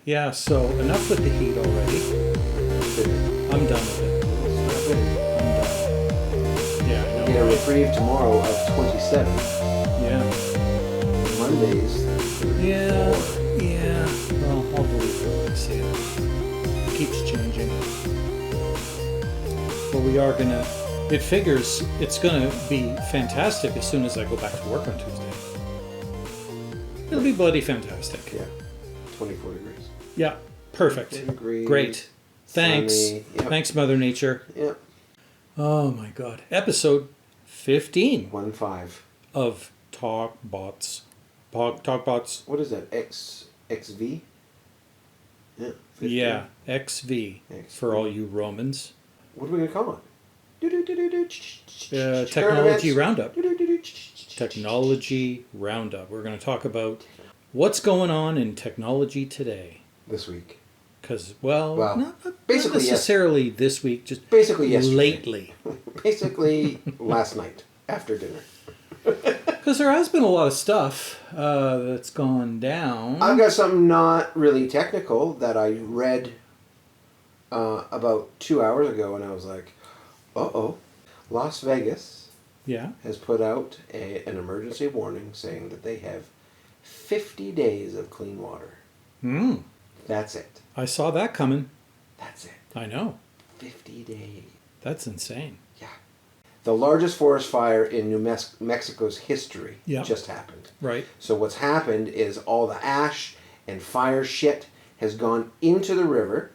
Yeah, so enough with the heat already. I'm done with it. I'm done. Yeah, I know. Get a Right? reprieve tomorrow of 27. Yeah. Mondays. Yeah. Yeah. Well, I'll believe it when I see it. It keeps changing. But we are gonna. It figures it's gonna be fantastic as soon as I go back to work on Tuesday. It'll be bloody fantastic. Yeah. 24 degrees. Yeah. Perfect. Degrees. Great. Thanks. Sunny. Yep. Thanks, Mother Nature. Yep. Oh my God. Episode 15 1-5. of Talkbots. Talkbots. What is that? XV? Yeah. 15. Yeah. XV for all you Romans. What are we going to call it? Technology Roundup. Technology Roundup. We're going to talk about what's going on in technology today. This week. Because, not basically necessarily this week, just basically yesterday. lately. Basically last night after dinner. Because there has been a lot of stuff that's gone down. I've got something not really technical that I read about 2 hours ago, and I was like, uh-oh. Las Vegas has put out an emergency warning saying that they have 50 days of clean water. That's it. I saw that coming. That's it. I know. 50 days. That's insane. Yeah. The largest forest fire in New Mexico's history just happened. Right. So what's happened is all the ash and fire shit has gone into the river,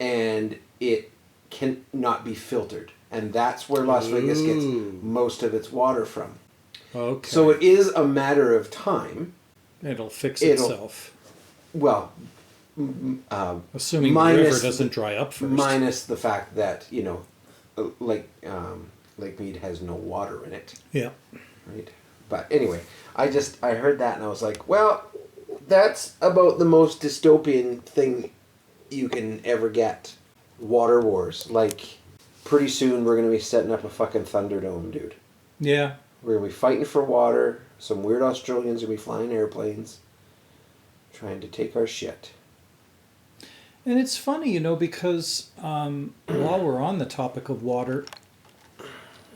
and it cannot be filtered. And that's where Las Vegas gets most of its water from. Okay. So it is a matter of time. It'll fix itself. Well, assuming the river doesn't dry up first. Minus the fact that, Lake Mead has no water in it. Yeah. Right. But anyway, I heard that and I was like, well, that's about the most dystopian thing you can ever get. Water wars. Like, pretty soon we're going to be setting up a fucking Thunderdome, dude. Yeah. We're going to be fighting for water. Some weird Australians are going to be flying airplanes, trying to take our shit. And it's funny, because while we're on the topic of water,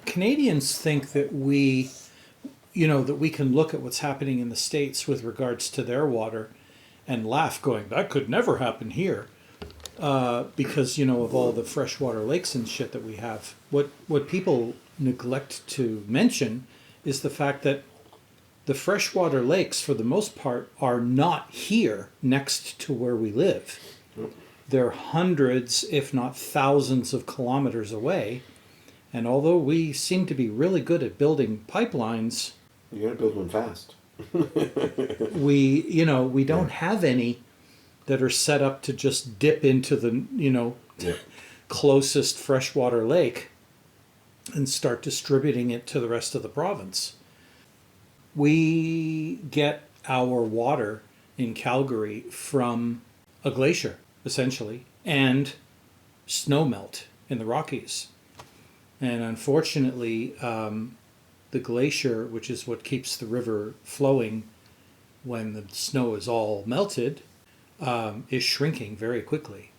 Canadians think that we can look at what's happening in the States with regards to their water and laugh going, that could never happen here. Because, of all the freshwater lakes and shit that we have. What people neglect to mention is the fact that the freshwater lakes, for the most part, are not here next to where we live. They're hundreds, if not thousands of kilometers away. And although we seem to be really good at building pipelines... You gotta build one fast. we don't have any that are set up to just dip into the, closest freshwater lake and start distributing it to the rest of the province. We get our water in Calgary from a glacier, essentially, and snowmelt in the Rockies. And unfortunately, the glacier, which is what keeps the river flowing when the snow is all melted, is shrinking very quickly.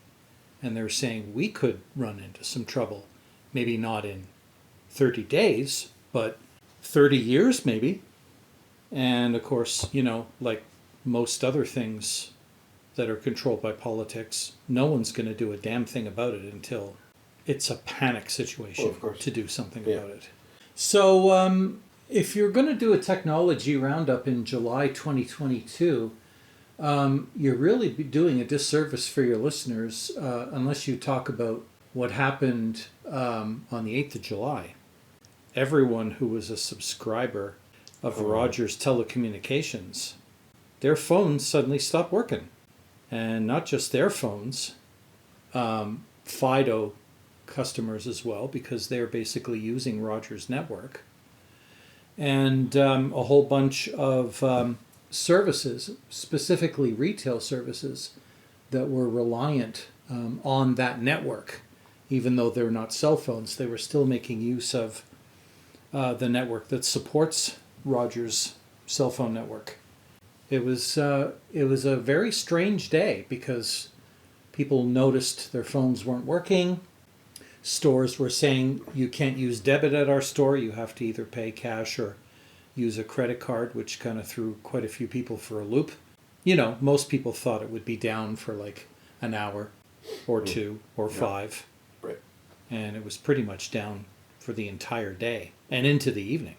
And they're saying we could run into some trouble. Maybe not in 30 days, but 30 years maybe. And of course, like most other things that are controlled by politics, no one's going to do a damn thing about it until it's a panic situation to do something about it. So if you're going to do a technology roundup in July 2022, you're really doing a disservice for your listeners unless you talk about what happened on the 8th of July. Everyone who was a subscriber of Rogers Telecommunications, their phones suddenly stopped working. And not just their phones, Fido customers as well, because they're basically using Rogers' network. And a whole bunch of services, specifically retail services, that were reliant on that network. Even though they're not cell phones, they were still making use of the network that supports Rogers' cell phone network. It was a very strange day because people noticed their phones weren't working. Stores were saying you can't use debit at our store. You have to either pay cash or use a credit card, which kind of threw quite a few people for a loop. You know, most people thought it would be down for like an hour or two or five. Right. And it was pretty much down for the entire day and into the evening.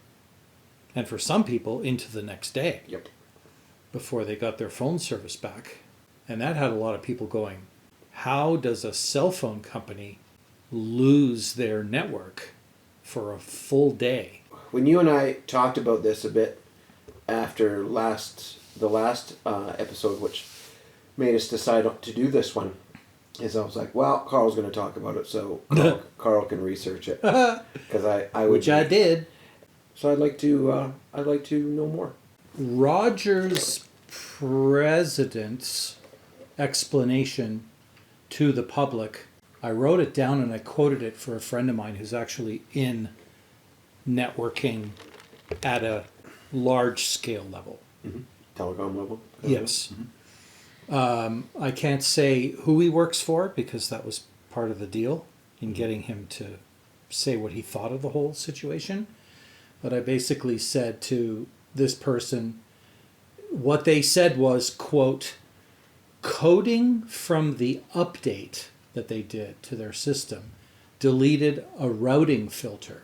And for some people, into the next day. Yep. Before they got their phone service back. And that had a lot of people going, how does a cell phone company lose their network for a full day? When you and I talked about this a bit after the last episode, which made us decide to do this one, is I was like, well, Karl's going to talk about it, so Karl can research it, because I would. Which I did. So I'd like to know more. Roger's president's explanation to the public, I wrote it down and I quoted it for a friend of mine who's actually in networking at a large scale level. Mm-hmm. Telecom level? Yes. I can't say who he works for because that was part of the deal in getting him to say what he thought of the whole situation. But I basically said to this person, what they said was, quote, coding from the update that they did to their system deleted a routing filter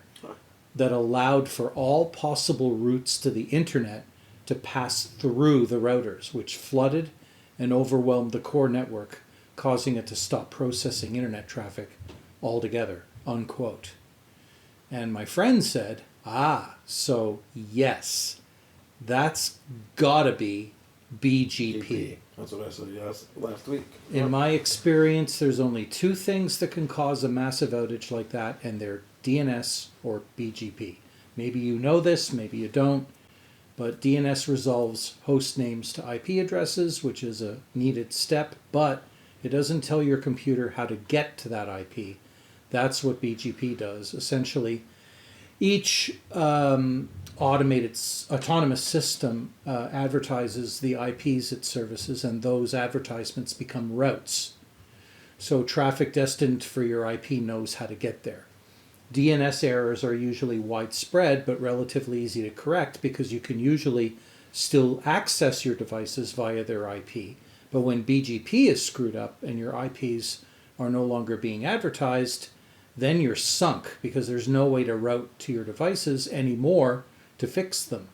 that allowed for all possible routes to the internet to pass through the routers, which flooded and overwhelmed the core network, causing it to stop processing internet traffic altogether, unquote. And my friend said, so yes, that's gotta be BGP. That's what I said last week. In my experience, there's only two things that can cause a massive outage like that, and they're DNS or BGP. Maybe you know this, maybe you don't, but DNS resolves host names to IP addresses, which is a needed step, but it doesn't tell your computer how to get to that IP. That's what BGP does. Essentially, each autonomous system advertises the IPs it services, and those advertisements become routes. So traffic destined for your IP knows how to get there. DNS errors are usually widespread but relatively easy to correct because you can usually still access your devices via their IP. But when BGP is screwed up and your IPs are no longer being advertised, then you're sunk because there's no way to route to your devices anymore to fix them.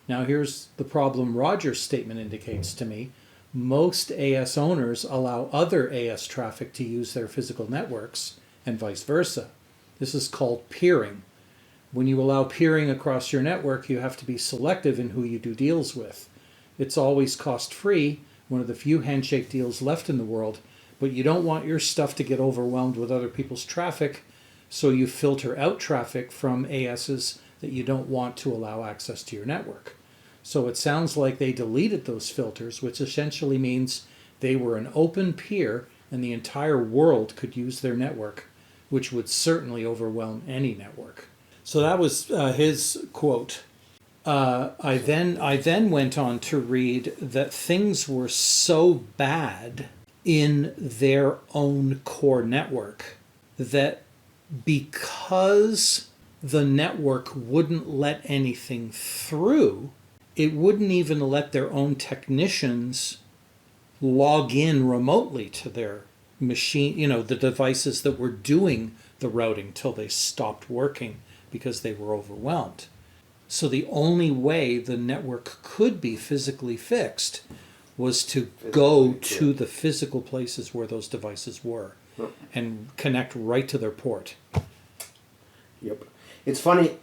Now here's the problem Roger's statement indicates to me. Most AS owners allow other AS traffic to use their physical networks and vice versa. This is called peering. When you allow peering across your network, you have to be selective in who you do deals with. It's always cost-free, one of the few handshake deals left in the world, but you don't want your stuff to get overwhelmed with other people's traffic, so you filter out traffic from ASs that you don't want to allow access to your network. So it sounds like they deleted those filters, which essentially means they were an open peer and the entire world could use their network, which would certainly overwhelm any network. So that was his quote. I then went on to read that things were so bad in their own core network that because the network wouldn't let anything through, it wouldn't even let their own technicians log in remotely to their machine, the devices that were doing the routing till they stopped working because they were overwhelmed. So the only way the network could be physically fixed was to go to the physical places where those devices were and connect right to their port. Yep. It's funny,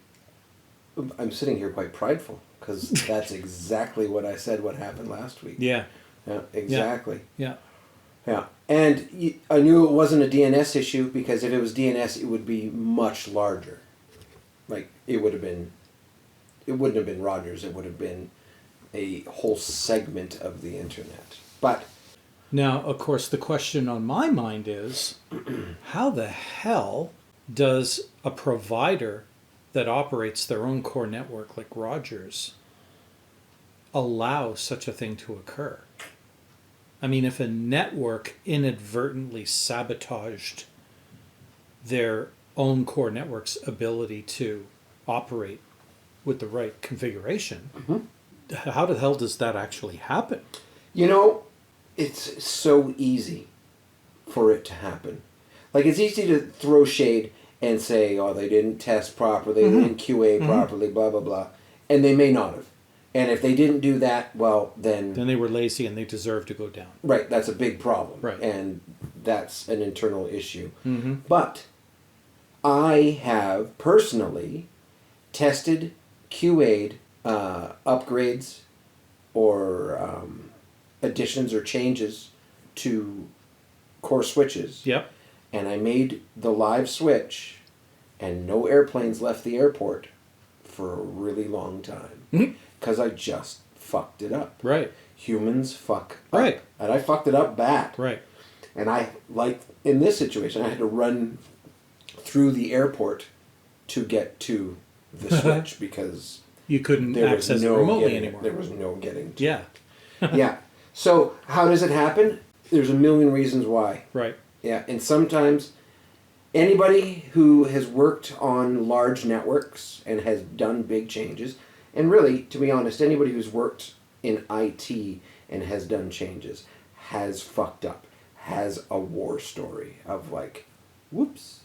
I'm sitting here quite prideful because that's exactly what I said what happened last week. Yeah. Yeah, exactly. Yeah. Yeah. And I knew it wasn't a DNS issue because if it was DNS, it would be much larger. Like, it wouldn't have been Rogers, it would have been a whole segment of the internet. But now, of course, the question on my mind is, how the hell does a provider that operates their own core network like Rogers allow such a thing to occur? I mean, if a network inadvertently sabotaged their own core network's ability to operate with the right configuration, how the hell does that actually happen? You know, it's so easy for it to happen. Like, it's easy to throw shade and say, oh, they didn't test properly, they didn't QA properly, blah, blah, blah. And they may not have. And if they didn't do that, well, then they were lazy and they deserve to go down. Right, that's a big problem. Right. And that's an internal issue. Mm-hmm. But I have personally tested, QA'd upgrades or additions or changes to core switches. Yep. And I made the live switch, and no airplanes left the airport for a really long time. Because I just fucked it up. Right. Humans fuck up. Right. And I fucked it up bad. Right. And I, like, in this situation, I had to run through the airport to get to the switch because you couldn't access it remotely anymore. There was no getting to Yeah. Yeah. So how does it happen? There's a million reasons why. Right. Yeah. And sometimes anybody who has worked on large networks and has done big changes, and really, to be honest, anybody who's worked in IT and has done changes has fucked up, has a war story of like, whoops.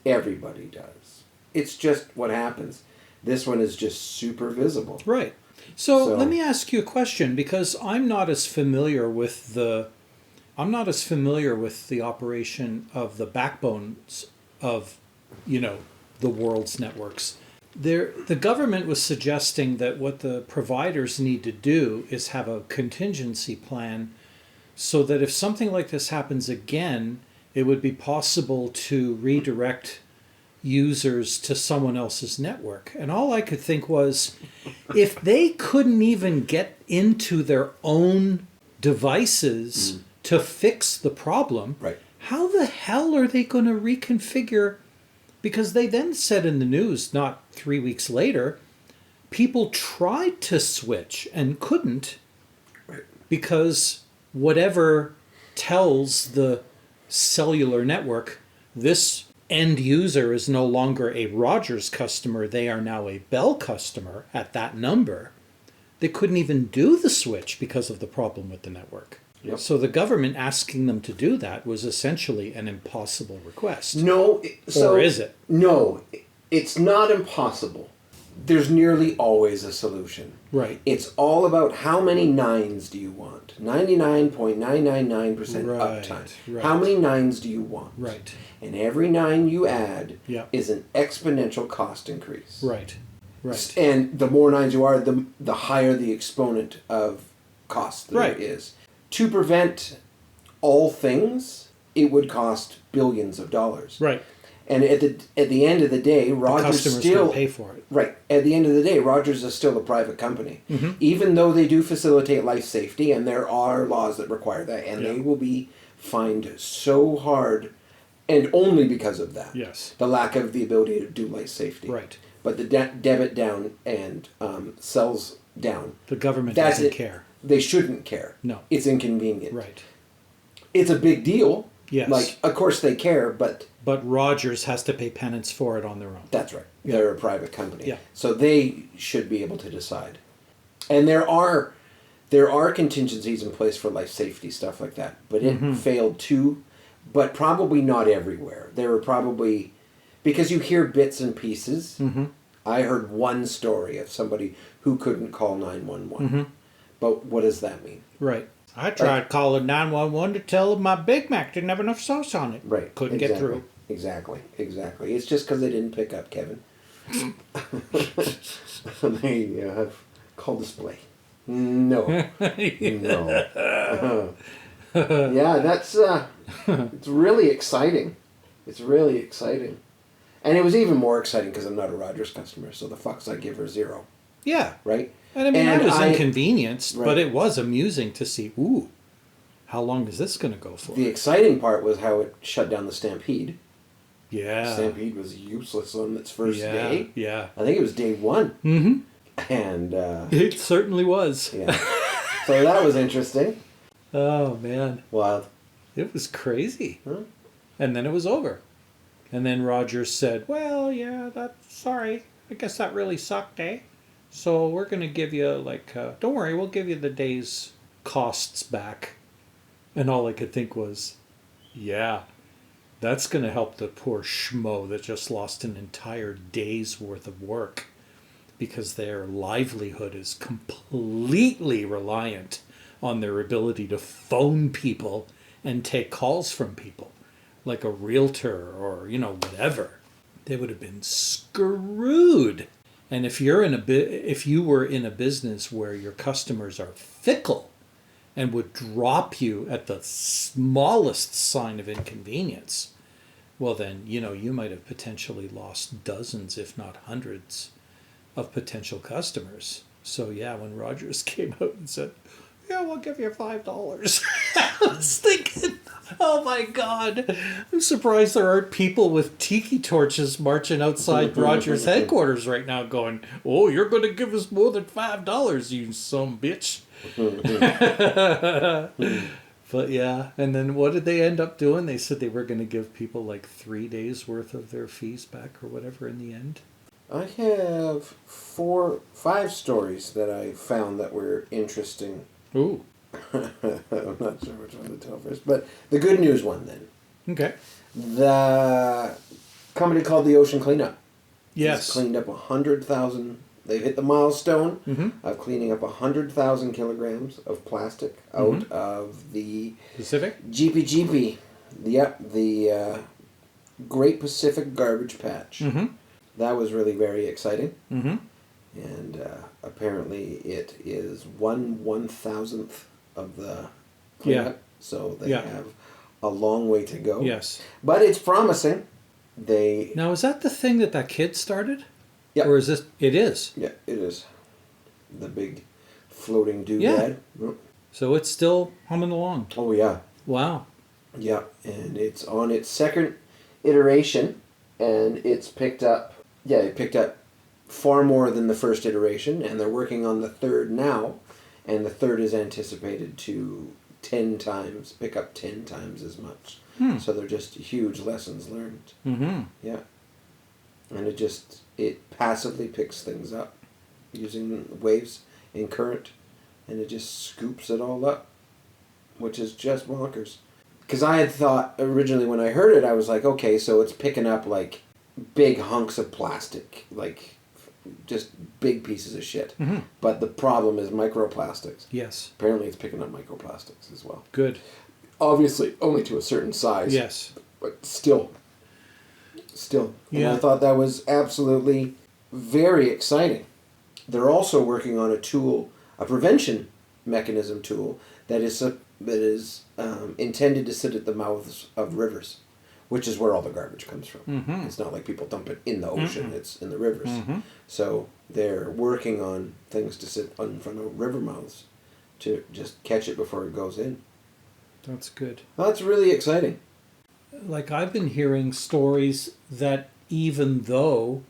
Everybody does. It's just what happens. This one is just super visible. Right. So let me ask you a question, because I'm not as familiar with the operation of the backbones of, the world's networks. The government was suggesting that what the providers need to do is have a contingency plan so that if something like this happens again, it would be possible to redirect users to someone else's network. And all I could think was, if they couldn't even get into their own devices to fix the problem, right, how the hell are they going to reconfigure? Because they then said in the news, not 3 weeks later, people tried to switch and couldn't, right, because whatever tells the cellular network, this end user is no longer a Rogers customer, they are now a Bell customer at that number. They couldn't even do the switch because of the problem with the network. Yep. So the government asking them to do that was essentially an impossible request. No. Or is it? No, it's not impossible. There's nearly always a solution. Right. It's all about how many nines do you want? 99.999% Right, uptime. right. How many nines do you want? Right. And every 9 you add Yeah. is an exponential cost increase. Right. Right. And the more 9s you are, the higher the exponent of cost there Right. is. To prevent all things, it would cost billions of dollars. Right. And at the end of the day, Rogers Customers still don't pay for it. Right. At the end of the day, Rogers is still a private company. Mm-hmm. Even though they do facilitate life safety, and there are laws that require that, and Yeah. they will be fined so hard, and only because of that. Yes. The lack of the ability to do life safety. Right. But the debit down and cells down. The government That's doesn't it. care. They shouldn't care. No. It's inconvenient. Right. It's a big deal. Yes. Like, of course they care, but... But Rogers has to pay penance for it on their own. That's right. Yeah. They're a private company. Yeah. So they should be able to decide. And there are contingencies in place for life safety, stuff like that. But it failed too. But probably not everywhere. There were probably... Because you hear bits and pieces. Mm-hmm. I heard one story of somebody who couldn't call 911. Mm-hmm. But what does that mean? Right. I tried calling 911 to tell them my Big Mac didn't have enough sauce on it. Right. Couldn't get through. Exactly. It's just because they didn't pick up, Kevin. They have call display. No. No. Yeah, that's it's really exciting. It's really exciting. And it was even more exciting because I'm not a Rogers customer, so the fucks I give are zero. Yeah. Right? And I mean, I was inconvenienced, right. but it was amusing to see, ooh, how long is this going to go for? The exciting part was how it shut down the Stampede. Yeah. Stampede was useless on its first day. Yeah. I think it was day 1. Mm-hmm. And it certainly was. Yeah. So that was interesting. Oh, man. Wild. It was crazy. Huh? And then it was over. And then Rogers said, well, yeah, sorry. I guess that really sucked, eh? So we're going to give you, don't worry, we'll give you the day's costs back. And all I could think was, yeah, that's going to help the poor schmo that just lost an entire day's worth of work because their livelihood is completely reliant on their ability to phone people and take calls from people, like a realtor or, whatever. They would have been screwed. And if you were in a business where your customers are fickle and would drop you at the smallest sign of inconvenience, well then, you might have potentially lost dozens, if not hundreds, of potential customers. So yeah, when Rogers came out and said, yeah, we'll give you $5. I was thinking, oh my God, I'm surprised there aren't people with tiki torches marching outside Rogers headquarters right now going, oh, you're going to give us more than $5, you some bitch. But yeah, and then what did they end up doing? They said they were going to give people like 3 days worth of their fees back or whatever in the end. I have 5 stories that I found that were interesting. Ooh. I'm not sure which one to tell first, but the good news one then. Okay. The company called the Ocean Cleanup. Yes. It's cleaned up 100,000. They've hit the milestone of cleaning up 100,000 kilograms of plastic out of the Pacific? GPGP. Yep, the Great Pacific Garbage Patch. Mm-hmm. That was really very exciting. Mm-hmm. And apparently it is 1/1000th of the cleanup. Yeah. So they have a long way to go. Yes. But it's promising. Now, is that the thing that kid started? Yeah. Or is this... It is? Yeah, it is. The big floating doodad. Yeah. So it's still humming along. Oh, yeah. Wow. Yeah, and it's on its second iteration, and it's picked up... Yeah, it picked up far more than the first iteration, and they're working on the third now, and the third is anticipated to pick up 10 times as much. So they're just huge lessons learned. Mm-hmm. Yeah. And it passively picks things up using waves and current, and it just scoops it all up, which is just bonkers. Because I had thought originally when I heard it, I was like, okay, so it's picking up like big hunks of plastic, like just big pieces of shit. Mm-hmm. But the problem is microplastics. Yes. Apparently it's picking up microplastics as well. Good. Obviously only to a certain size. Yes. But still. Yeah. And I thought that was absolutely very exciting. They're also working on a prevention mechanism tool that is intended to sit at the mouths of rivers, which is where all the garbage comes from. Mm-hmm. It's not like people dump it in the ocean, it's in the rivers. Mm-hmm. So they're working on things to sit in front of river mouths to just catch it before it goes in. That's good. Well, that's really exciting. Like I've been hearing stories that even though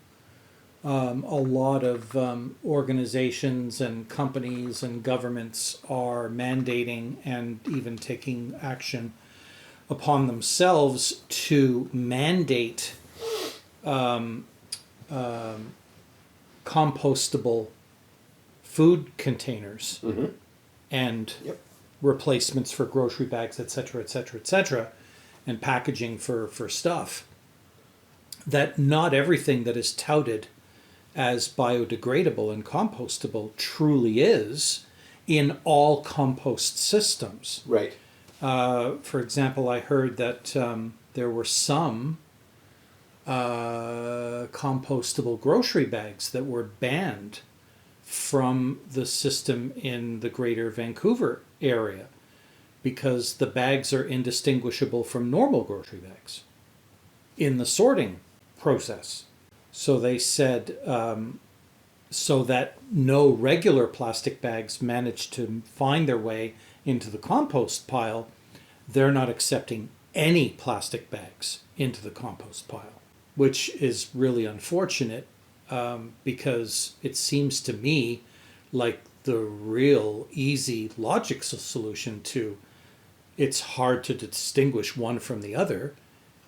a lot of organizations and companies and governments are mandating and even taking action upon themselves to mandate compostable food containers and replacements for grocery bags, etc., etc., etc., and packaging for stuff, that not everything that is touted as biodegradable and compostable truly is in all compost systems. Right. For example, I heard that there were some compostable grocery bags that were banned from the system in the greater Vancouver area because the bags are indistinguishable from normal grocery bags in the sorting process. So they said, so that no regular plastic bags manage to find their way into the compost pile, they're not accepting any plastic bags into the compost pile, which is really unfortunate because it seems to me like the real easy logical solution to it's hard to distinguish one from the other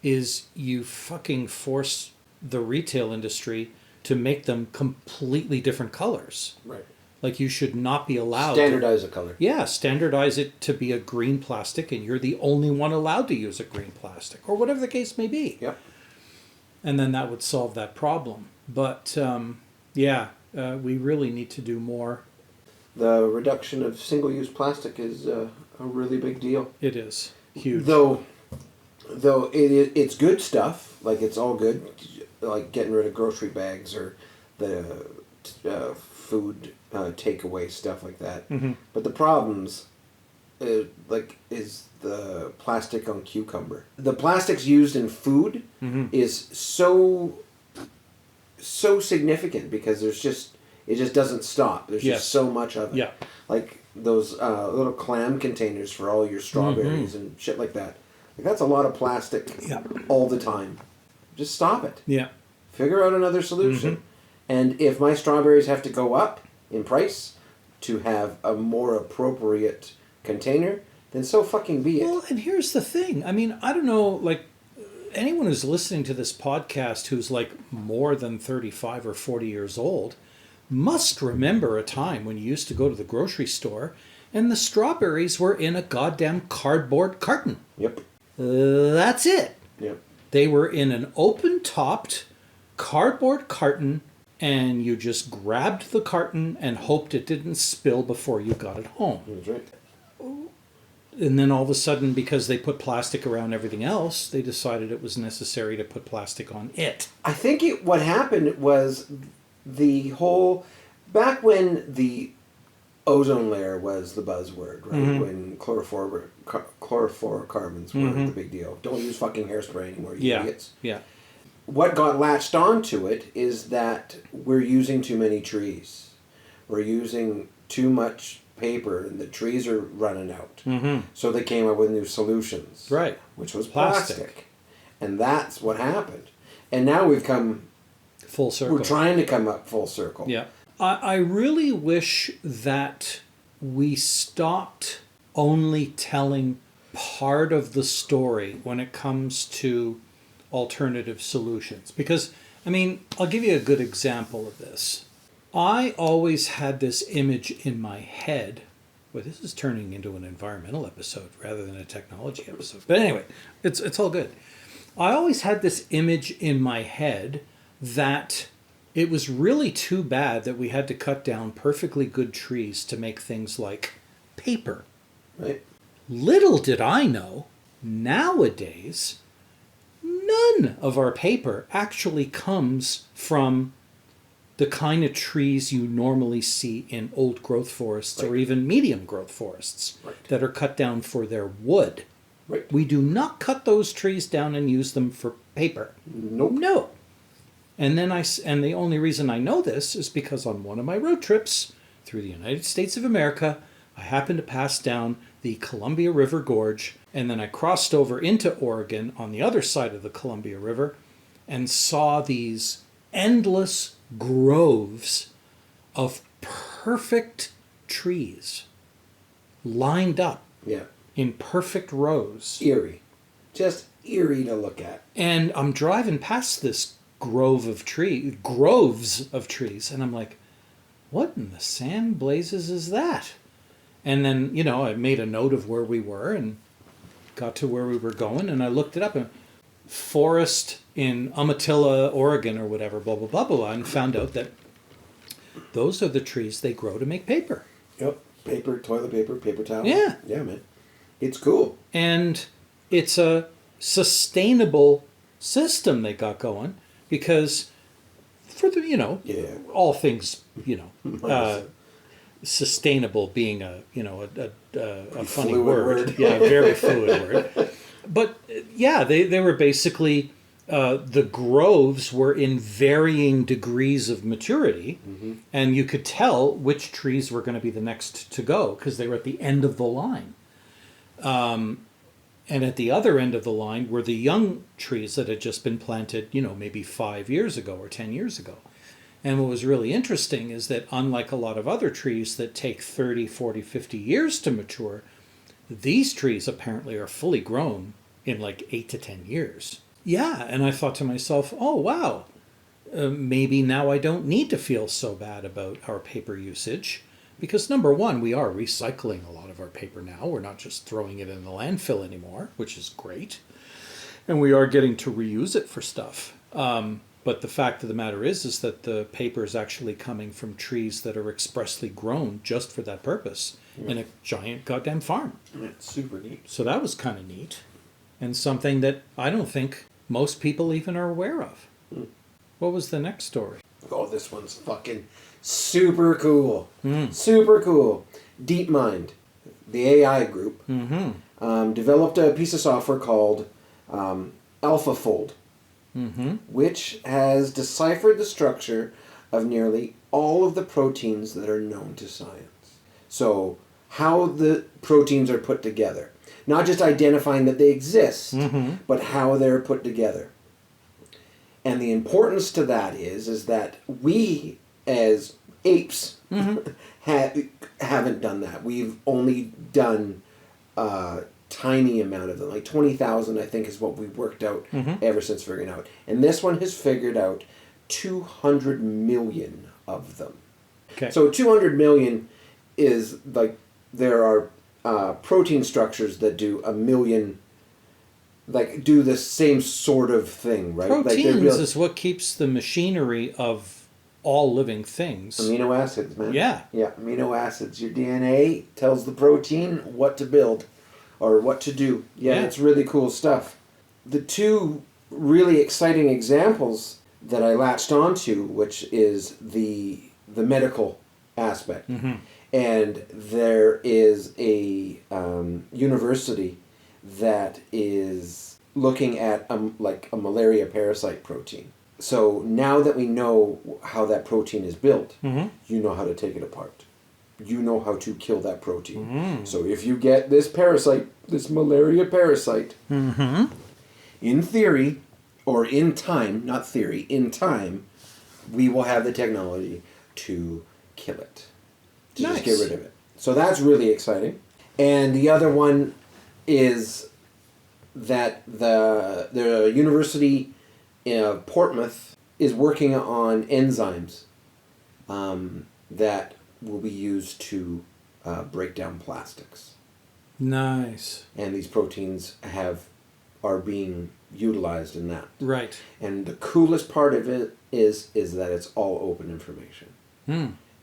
is you fucking force the retail industry to make them completely different colors. Right. Like you should not be allowed standardize a color. Yeah, standardize it to be a green plastic, and you're the only one allowed to use a green plastic, or whatever the case may be. Yep. And then that would solve that problem. But we really need to do more. The reduction of single-use plastic is a really big deal. It is huge. Though it's good stuff. Like it's all good, like getting rid of grocery bags or the food takeaway stuff like that. Mm-hmm. But the problems, is the plastic on cucumber. The plastics used in food Mm-hmm. is so significant because it just doesn't stop. There's Yes. just so much of it. Yeah. Like those little clam containers for all your strawberries and shit like that. Like that's a lot of plastic Yeah. all the time. Just stop it. Yeah. Figure out another solution. Mm-hmm. And if my strawberries have to go up in price to have a more appropriate container, then so fucking be it. Well, and here's the thing. I mean, I don't know, like, anyone who's listening to this podcast who's like more than 35 or 40 years old must remember a time when you used to go to the grocery store and the strawberries were in a goddamn cardboard carton. Yep. That's it. Yep. They were in an open-topped cardboard carton, and you just grabbed the carton and hoped it didn't spill before you got it home. That's right. And then all of a sudden, because they put plastic around everything else, they decided it was necessary to put plastic on it. I think what happened was the whole... Back when the ozone layer was the buzzword, right? Mm-hmm. When chlorofluorocarbons were Mm-hmm. the big deal. Don't use fucking hairspray anymore, you Yeah, idiots. yeah. What got latched onto it is that we're using too many trees. We're using too much paper and the trees are running out. Mm-hmm. So they came up with new solutions. Right. Which was Plastic. plastic. And that's what happened. And now we've come... Full circle. We're trying to come up full circle. Yeah. I really wish that we stopped only telling part of the story when it comes to alternative solutions. Because, I mean, I'll give you a good example of this. I always had this image in my head. Well, this is turning into an environmental episode rather than a technology episode. But anyway, it's all good. I always had this image in my head that it was really too bad that we had to cut down perfectly good trees to make things like paper. Right? Little did I know, nowadays, none of our paper actually comes from the kind of trees you normally see in old growth forests or even medium growth forests that are cut down for their wood. Right. We do not cut those trees down and use them for paper. Nope. No. And the only reason I know this is because on one of my road trips through the United States of America, I happened to pass down the Columbia River Gorge, and then I crossed over into Oregon on the other side of the Columbia River and saw these endless groves of perfect trees lined up Yeah. in perfect rows. Eerie. Just eerie to look at. And I'm driving past this groves of trees, and I'm like, what in the sand blazes is that? And then, I made a note of where we were and got to where we were going, and I looked it up, and forest in Umatilla, Oregon, or whatever, blah, blah, blah, blah, and found out that those are the trees they grow to make paper. Yep. Paper, toilet paper, paper towel. Yeah. Yeah, man. It's cool. And it's a sustainable system they got going because for the, all things, sustainable being a funny Fluid word. Yeah, very fluid word. But yeah, they were basically, the groves were in varying degrees of maturity, and you could tell which trees were going to be the next to go because they were at the end of the line. And at the other end of the line were the young trees that had just been planted, maybe 5 years ago or 10 years ago. And what was really interesting is that unlike a lot of other trees that take 30, 40, 50 years to mature, these trees apparently are fully grown in like 8 to 10 years. Yeah, and I thought to myself, oh, wow, maybe now I don't need to feel so bad about our paper usage. Because number one, we are recycling a lot of our paper now. We're not just throwing it in the landfill anymore, which is great. And we are getting to reuse it for stuff. But the fact of the matter is that the paper is actually coming from trees that are expressly grown just for that purpose in a giant goddamn farm. It's super neat. So that was kind of neat. And something that I don't think most people even are aware of. What was the next story? Oh, this one's fucking super cool. Super cool. DeepMind, the AI group, developed a piece of software called AlphaFold, which has deciphered the structure of nearly all of the proteins that are known to science. So, how the proteins are put together. Not just identifying that they exist, but how they're put together. And the importance to that is that we, as apes, haven't done that. We've only done a tiny amount of them. Like 20,000, I think, is what we've worked out ever since figuring out. And this one has figured out 200 million of them. Okay. So 200 million is like, there are protein structures that do a million, like do the same sort of thing, right? Proteins is what keeps the machinery of all living things. Amino acids, man. Yeah. Yeah, amino acids. Your DNA tells the protein what to build or what to do. Yeah, it's really cool stuff. The two really exciting examples that I latched onto, which is the medical aspect. And there is a university that is looking at like a malaria parasite protein. So now that we know how that protein is built, you know how to take it apart. You know how to kill that protein. So if you get this parasite, this malaria parasite, in theory, or in time, not theory, in time, we will have the technology to kill it. To just get rid of it. So that's really exciting. And the other one is that the University of Portsmouth is working on enzymes that will be used to break down plastics. Nice. And these proteins are being utilized in that. Right. And the coolest part of it is that it's all open information.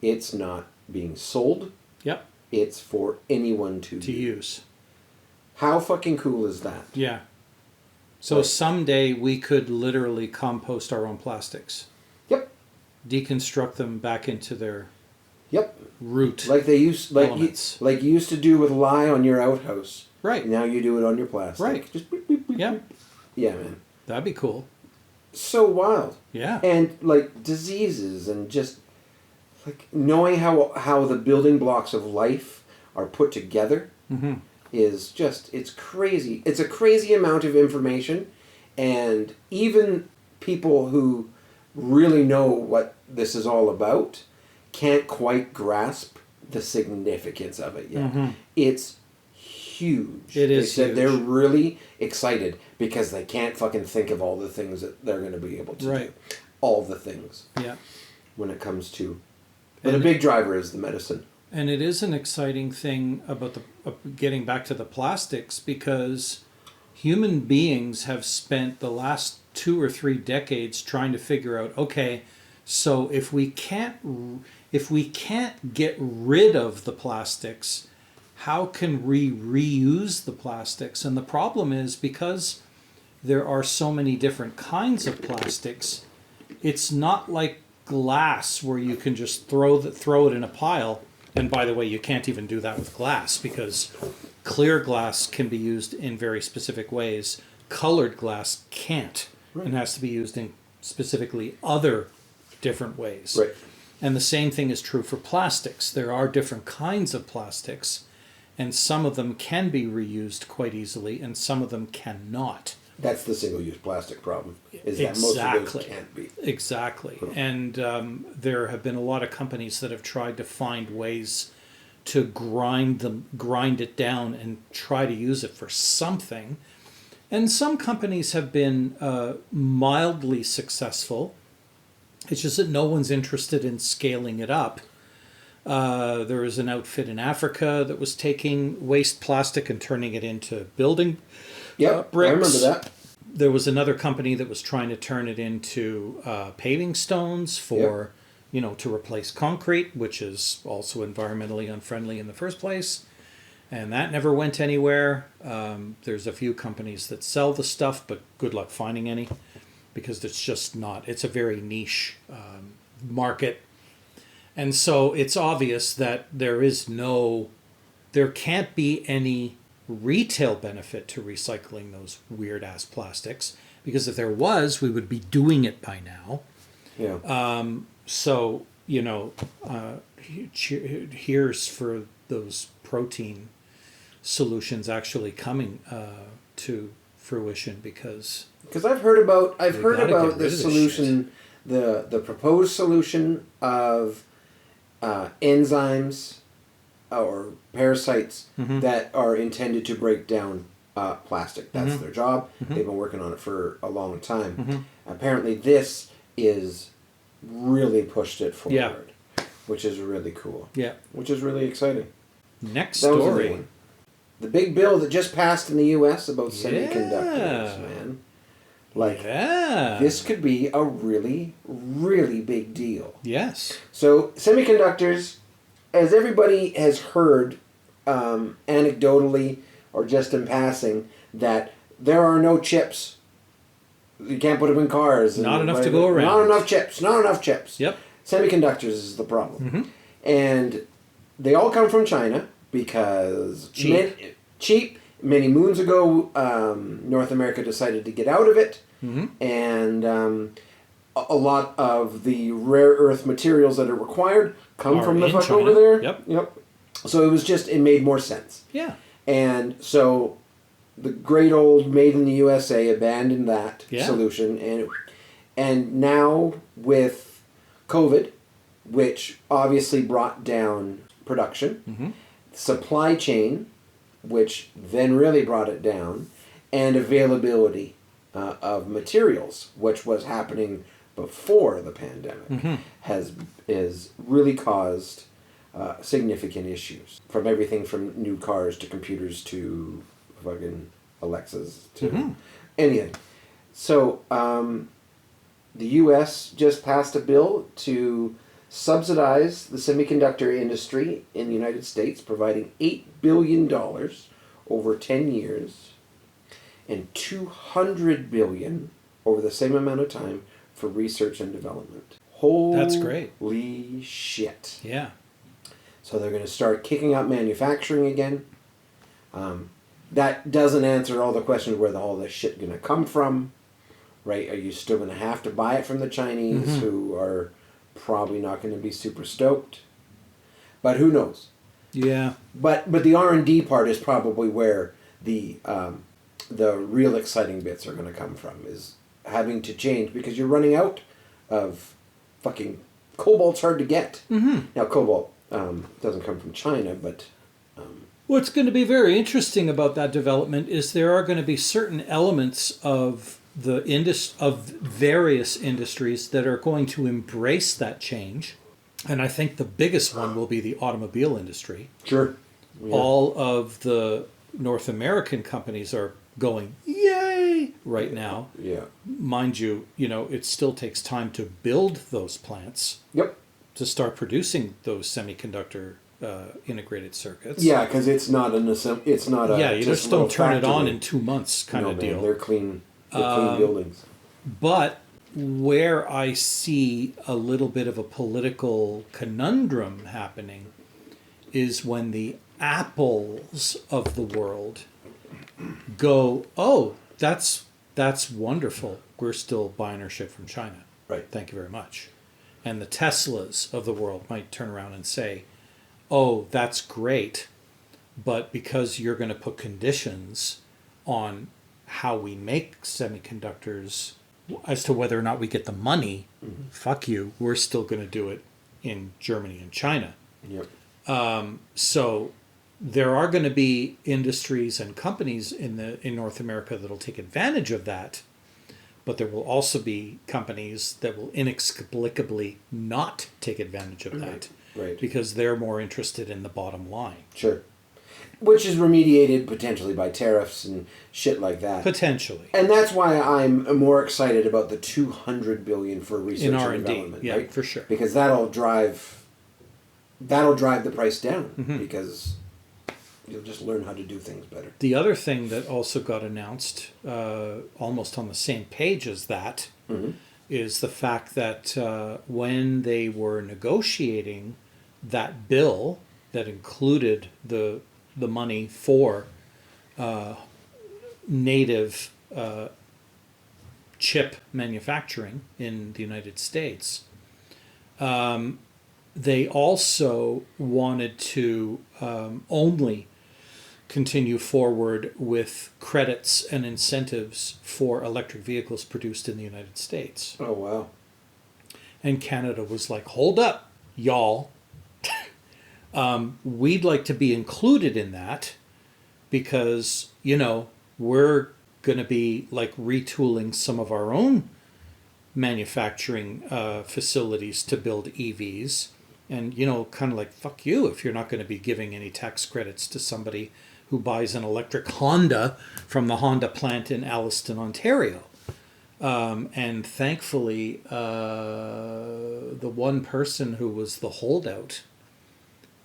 It's not being sold. Yep. It's for anyone to use. How fucking cool is that? Yeah. So someday we could literally compost our own plastics. Yep. Deconstruct them back into their root. Like they used, like you used to do with lye on your outhouse. Right. Now you do it on your plastic. Right. Just beep, beep, beep, beep. Yeah, man. That'd be cool. So wild. Yeah. And like diseases and just like knowing how the building blocks of life are put together is just, it's crazy. It's a crazy amount of information, and even people who really know what this is all about can't quite grasp the significance of it yet. It's huge. It is They said huge. they're really excited because they can't fucking think of all the things that they're going to be able to do. All the things. Yeah. When it comes to... But a big driver is the medicine. And it is an exciting thing about getting back to the plastics, because human beings have spent the last 2 or 3 decades trying to figure out, okay, so if we can't get rid of the plastics, how can we reuse the plastics? And the problem is, because there are so many different kinds of plastics, it's not like glass where you can just throw it in a pile. And by the way, you can't even do that with glass, because clear glass can be used in very specific ways. Colored glass can't, and has to be used in specifically other different ways. Right. And the same thing is true for plastics. There are different kinds of plastics, and some of them can be reused quite easily, and some of them cannot. That's the single-use plastic problem, is that most of those can't be. Exactly. And there have been a lot of companies that have tried to find ways to grind it down and try to use it for something. And some companies have been mildly successful. It's just that no one's interested in scaling it up. There was an outfit in Africa that was taking waste plastic and turning it into building bricks. I remember that. There was another company that was trying to turn it into paving stones for, to replace concrete, which is also environmentally unfriendly in the first place. And that never went anywhere. There's a few companies that sell the stuff, but good luck finding any, because it's a very niche market. And so it's obvious that there can't be any retail benefit to recycling those weird ass plastics, because if there was, we would be doing it by now. Yeah. So, here's for those protein solutions actually coming to fruition, because I've heard about the solution, the proposed solution of enzymes or parasites that are intended to break down plastic. That's their job. They've been working on it for a long time. Apparently this is really pushed it forward, which is really cool. Yeah. Which is really exciting. Next story. The big bill that just passed in the U.S. about semiconductors, man. This could be a really, really big deal. Yes. So, semiconductors, as everybody has heard anecdotally or just in passing, that there are no chips. You can't put them in cars. Not enough to go around. Not enough chips. Yep. Semiconductors is the problem. And they all come from China because cheap. Many moons ago, North America decided to get out of it. And a lot of the rare earth materials that are required come from the fuck China. Over there. Yep. So it made more sense. Yeah. And so the great old Made in the USA abandoned that solution. And now with COVID, which obviously brought down production, supply chain, which then really brought it down, and availability of materials, which was happening before the pandemic, is really caused significant issues, from everything from new cars to computers to fucking Alexas to anything. So the U.S. just passed a bill to subsidize the semiconductor industry in the United States, providing $8 billion over 10 years and $200 billion over the same amount of time for research and development. That's great. Holy shit. Yeah. So they're going to start kicking out manufacturing again. That doesn't answer all the questions where all this shit going to come from, right? Are you still going to have to buy it from the Chinese, who are probably not going to be super stoked? But who knows? Yeah. But the R&D part is probably where the real exciting bits are going to come from, is having to change, because you're running out of fucking cobalt's hard to get. Now cobalt doesn't come from China, but what's going to be very interesting about that development is there are going to be certain elements of of various industries that are going to embrace that change. And I think the biggest one will be the automobile industry. Sure. Yeah. All of the North American companies are going, yay, right now. Yeah. Mind you, it still takes time to build those plants. Yep. To start producing those semiconductor integrated circuits. Yeah, because it's not a you just don't turn it on in 2 months kind of deal. They're clean buildings. But where I see a little bit of a political conundrum happening is when the Apples of the world go, oh, that's wonderful. We're still buying our shit from China. Right. Thank you very much. And the Teslas of the world might turn around and say, oh, that's great, but because you're going to put conditions on how we make semiconductors, as to whether or not we get the money, fuck you, we're still going to do it in Germany and China. Yep. So there are going to be industries and companies in North America that'll take advantage of that, but there will also be companies that will inexplicably not take advantage of that, Right. because they're more interested in the bottom line. Sure. Which is remediated potentially by tariffs and shit like that. Potentially. And that's why I'm more excited about the $200 billion for research In and R&D, development. yeah, right? for sure. Because that'll drive the price down, because you'll just learn how to do things better. The other thing that also got announced, almost on the same page as that, is the fact that when they were negotiating that bill that included the money for native chip manufacturing in the United States, they also wanted to only continue forward with credits and incentives for electric vehicles produced in the United States. Oh, wow. And Canada was like, hold up, y'all. We'd like to be included in that because, we're going to be like retooling some of our own manufacturing facilities to build EVs. And, kind of like, fuck you if you're not going to be giving any tax credits to somebody who buys an electric Honda from the Honda plant in Alliston, Ontario. And thankfully, the one person who was the holdout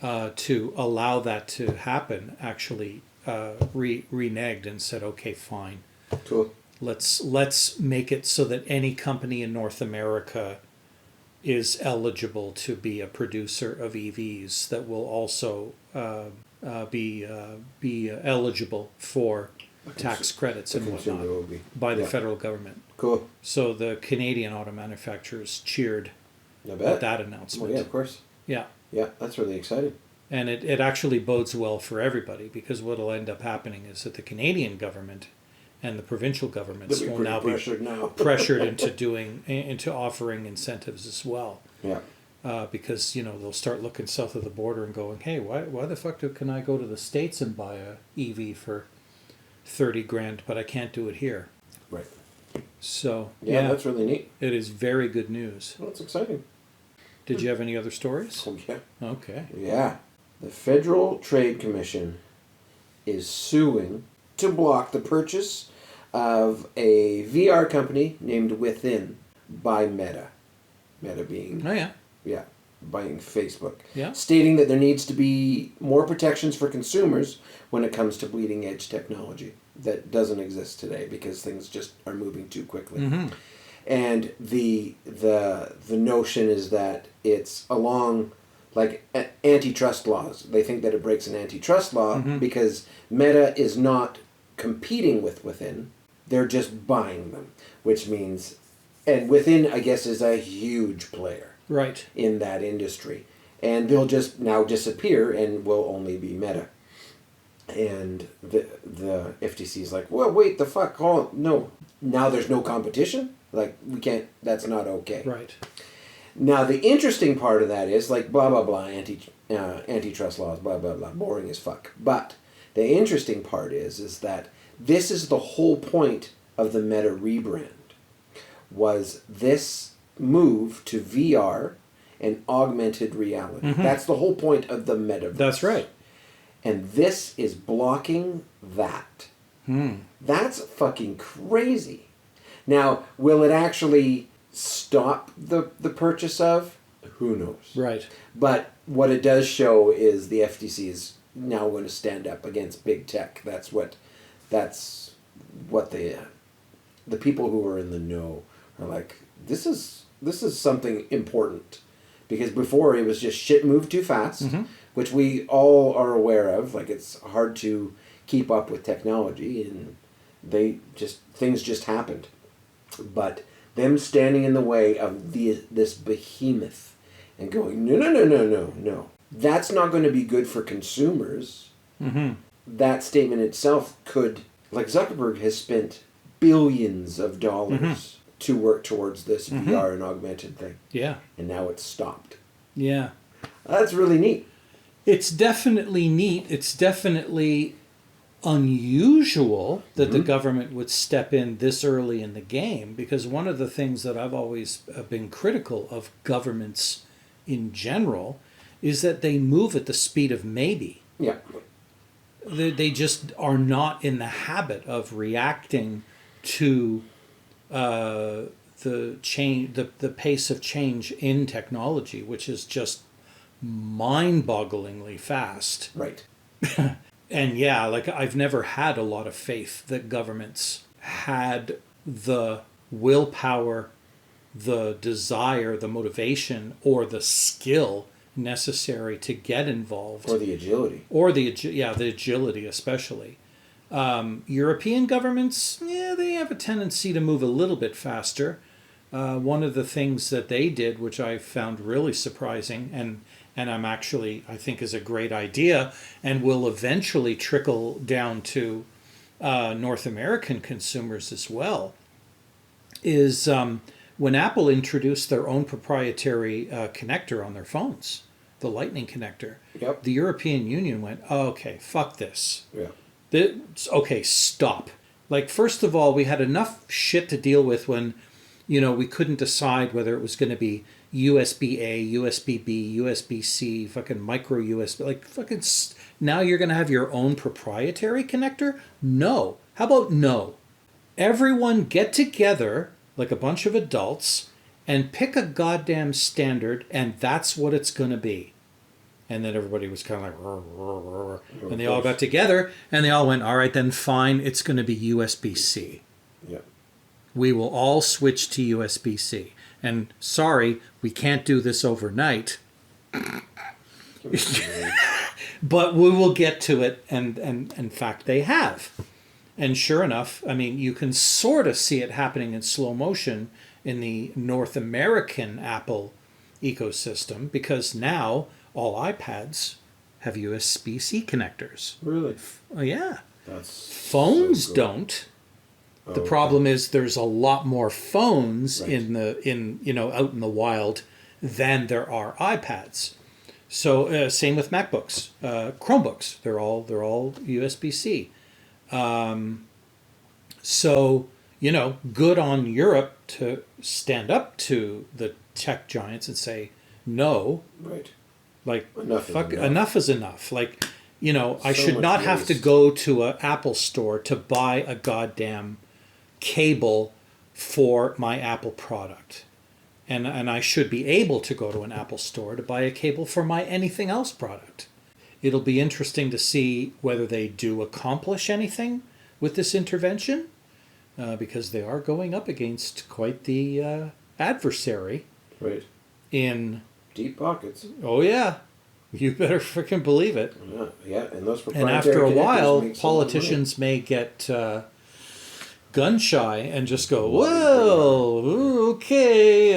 to allow that to happen actually reneged and said, okay, fine. Cool. Let's make it so that any company in North America is eligible to be a producer of EVs that will also be eligible for tax credits and whatnot by the federal government. Cool. So the Canadian auto manufacturers cheered at that announcement. Well, yeah, of course. Yeah. Yeah, that's really exciting. And it actually bodes well for everybody, because what will end up happening is that the Canadian government and the provincial governments will now be pressured into offering incentives as well. Yeah. Because they'll start looking south of the border and going, hey, why the fuck can I go to the States and buy a EV for $30,000, but I can't do it here? Right. So yeah, that's really neat. It is very good news. Well, that's exciting. Did you have any other stories? Oh, yeah. Okay. Yeah. The Federal Trade Commission is suing to block the purchase of a VR company named Within by Meta. Meta being... Oh, yeah. Yeah, buying Facebook. Yeah. Stating that there needs to be more protections for consumers when it comes to bleeding edge technology that doesn't exist today because things just are moving too quickly. Mm-hmm. And the notion is that it's along like antitrust laws. They think that it breaks an antitrust law because Meta is not competing with Within. They're just buying them, which means, and Within, I guess, is a huge player. Right. In that industry. And they'll just now disappear and will only be Meta. And the FTC is like, well, wait, the fuck? Oh, no. Now there's no competition? Like, we can't, that's not okay. Right. Now, the interesting part of that is, like, blah, blah, blah, antitrust laws, blah, blah, blah, boring as fuck. But the interesting part is that this is the whole point of the Meta rebrand, was this move to VR and augmented reality. Mm-hmm. That's the whole point of the metaverse. That's right. And this is blocking that. That's fucking crazy. Now, will it actually stop the purchase of? Who knows? Right. But what it does show is the FTC is now going to stand up against big tech. That's what the people who are in the know are like, this is something important, because before it was just shit moved too fast, which we all are aware of. Like, it's hard to keep up with technology, and things just happened. But them standing in the way of this behemoth and going, no, that's not going to be good for consumers. That statement itself could Like Zuckerberg has spent billions of dollars to work towards this VR and augmented thing. Yeah. And now it's stopped. Yeah. That's really neat. It's definitely neat. It's definitely unusual that the government would step in this early in the game, because one of the things that I've always been critical of governments in general is that they move at the speed of maybe. Yeah. They just are not in the habit of reacting to the change, the pace of change in technology, which is just mind-bogglingly fast. Right. And yeah, like I've never had a lot of faith that governments had the willpower, the desire, the motivation, or the skill necessary to get involved. Or the agility. Or the agility especially. European governments, they have a tendency to move a little bit faster. One of the things that they did, which I found really surprising, and I think is a great idea, and will eventually trickle down to North American consumers as well, is when Apple introduced their own proprietary connector on their phones, the Lightning connector. Yep. The European Union went, oh, okay, fuck this. Yeah. Okay, stop. Like, first of all, we had enough shit to deal with when, we couldn't decide whether it was going to be USB-A, USB-B, USB-C, fucking micro USB. Like, fucking, now you're going to have your own proprietary connector? No. How about no? Everyone get together, like a bunch of adults, and pick a goddamn standard, and that's what it's going to be. And then everybody was kind of like, roar, roar, roar. And they all got together, and they all went, all right, then fine, it's going to be USB-C. Yeah. We will all switch to USB-C. And sorry, we can't do this overnight. But we will get to it, and in fact, they have. And sure enough, I mean, you can sort of see it happening in slow motion in the North American Apple ecosystem, because now all iPads have USB-C connectors. Really? Oh, yeah. That's Phones so don't. The problem is there's a lot more phones out in the wild than there are iPads. So same with MacBooks, Chromebooks. They're all USB-C. So good on Europe to stand up to the tech giants and say no. Right. Like enough is enough. Like I So should much not have to waste. go to an Apple store to buy a goddamn cable for my Apple product. And I should be able to go to an Apple store to buy a cable for my anything else product. It'll be interesting to see whether they do accomplish anything with this intervention, because they are going up against quite the adversary. Right. In deep pockets. Oh yeah, you better freaking believe it. Yeah, and those And proprietary after a connectors while, make so much politicians may get gun shy and just go, well, okay,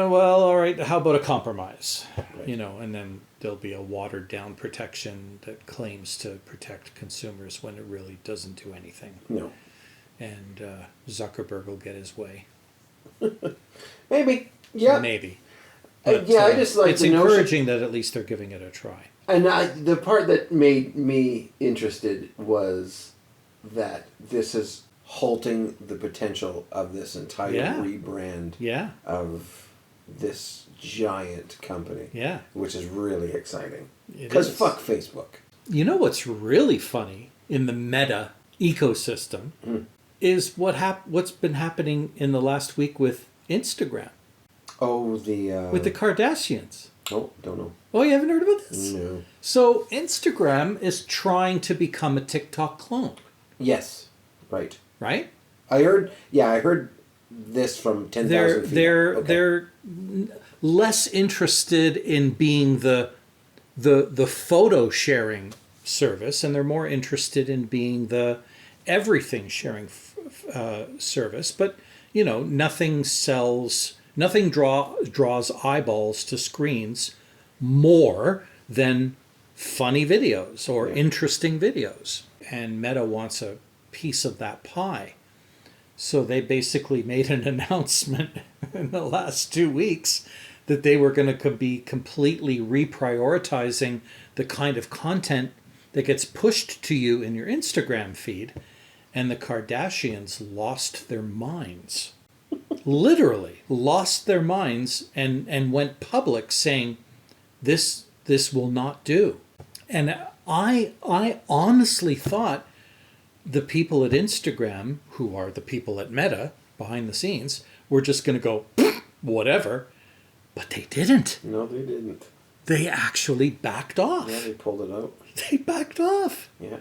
well, all right, how about a compromise? Right. And then there'll be a watered down protection that claims to protect consumers when it really doesn't do anything. No. And Zuckerberg will get his way. Maybe. Yeah. Maybe. I just like it's the encouraging that at least they're giving it a try. And the part that made me interested was that this is halting the potential of this entire rebrand of this giant company. Yeah. Which is really exciting. Because fuck Facebook. You know what's really funny in the Meta ecosystem is what's been happening in the last week with Instagram. Oh, with the Kardashians. Oh, don't know. Oh, you haven't heard about this? No. So Instagram is trying to become a TikTok clone. Yes. Right. Right? I heard this from 10,000 feet. They're less interested in being the photo sharing service, and they're more interested in being the everything sharing service. But nothing draws eyeballs to screens more than funny videos or interesting videos. And Meta wants a piece of that pie. So they basically made an announcement in the last 2 weeks that they were going to be completely reprioritizing the kind of content that gets pushed to you in your Instagram feed. And the Kardashians lost their minds. Literally lost their minds and went public saying, this will not do. And I honestly thought the people at Instagram, who are the people at Meta behind the scenes, were just going to go, whatever. But they didn't. No, they didn't. They actually backed off. Yeah, they pulled it out. They backed off. Yeah.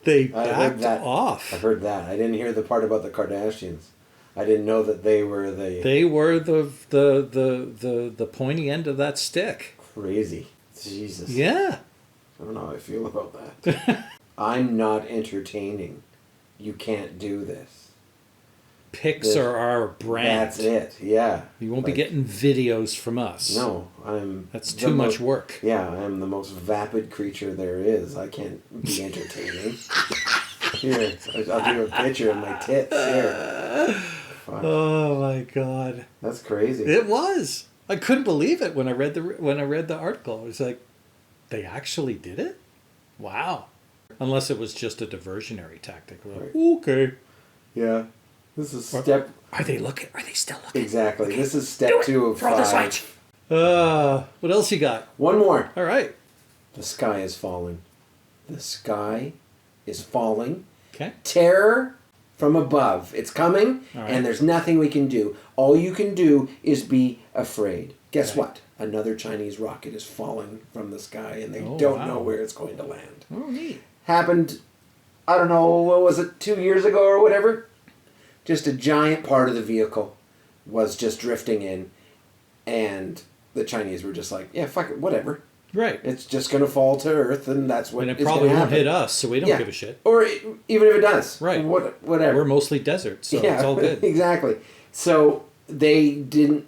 They backed off. I heard that. I didn't hear the part about the Kardashians. I didn't know that they were the... They were the pointy end of that stick. Crazy. Jesus. Yeah. I don't know how I feel about that. I'm not entertaining. You can't do this. Pics are our brand. That's it. Yeah. You won't be getting videos from us. No, That's too much work. Yeah, I'm the most vapid creature there is. I can't be entertaining. Here, I'll do a picture of my tits. Here. Fuck. Oh my God. That's crazy. It was. I couldn't believe it when I read the article. I was like, they actually did it? Wow. Unless it was just a diversionary tactic. Like, Right. Okay. Yeah. This is step... Are they looking? Are they still looking? Exactly. Okay. This is step 2 of 5. Throw the switch. What else you got? One more. All right. The sky is falling. The sky is falling. Okay. Terror from above. It's coming, All right. and there's nothing we can do. All you can do is be afraid. Guess what? Another Chinese rocket is falling from the sky, and they don't know where it's going to land. Oh, neat. Happened, I don't know, what was it, 2 years ago or whatever? Just a giant part of the vehicle was just drifting in, and the Chinese were just like, yeah, fuck it, whatever. Right. It's just going to fall to Earth, and that's what And it is probably gonna won't happen. hit us, so we don't give a shit. Or even if it does. Right. Whatever. We're mostly desert, so it's all good. Exactly. So they didn't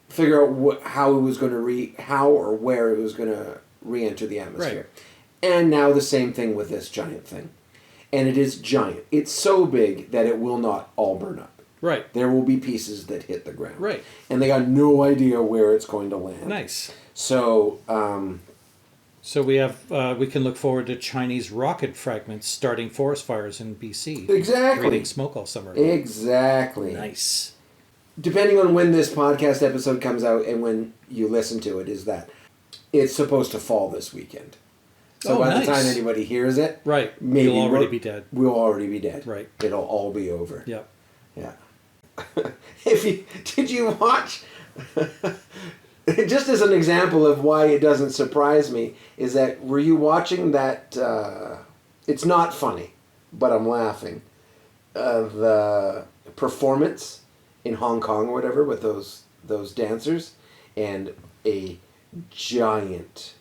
figure out how it was going to how or where it was going to re-enter the atmosphere. Right. And now the same thing with this giant thing. And it is giant. It's so big that it will not all burn up. Right. There will be pieces that hit the ground. Right. And they got no idea where it's going to land. Nice. So, so we can look forward to Chinese rocket fragments starting forest fires in BC. Exactly. Breathing smoke all summer. Exactly. Nice. Depending on when this podcast episode comes out and when you listen to it, is that it's supposed to fall this weekend. So by the time anybody hears it, right, maybe we'll already be dead. We'll already be dead. Right. It'll all be over. Yep. Yeah. Did you watch? Just as an example of why it doesn't surprise me, is that were you watching that? It's not funny, but I'm laughing. The performance in Hong Kong or whatever with those dancers, and a giant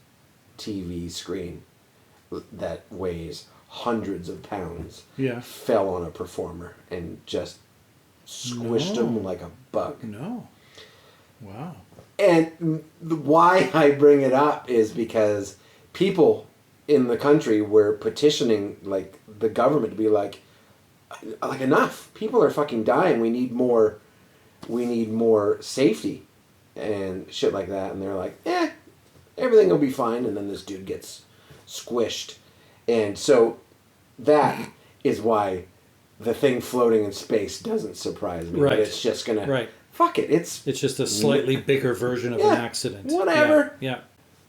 TV screen that weighs hundreds of pounds fell on a performer and just squished him like a bug. No. Wow. And why I bring it up is because people in the country were petitioning like the government to be like enough. People are fucking dying. We need more safety and shit like that. And they're like, everything will be fine. And then this dude gets squished. And so that is why the thing floating in space doesn't surprise me. Right. But it's just gonna fuck it. It's just a slightly bigger version of an accident. Whatever. Yeah.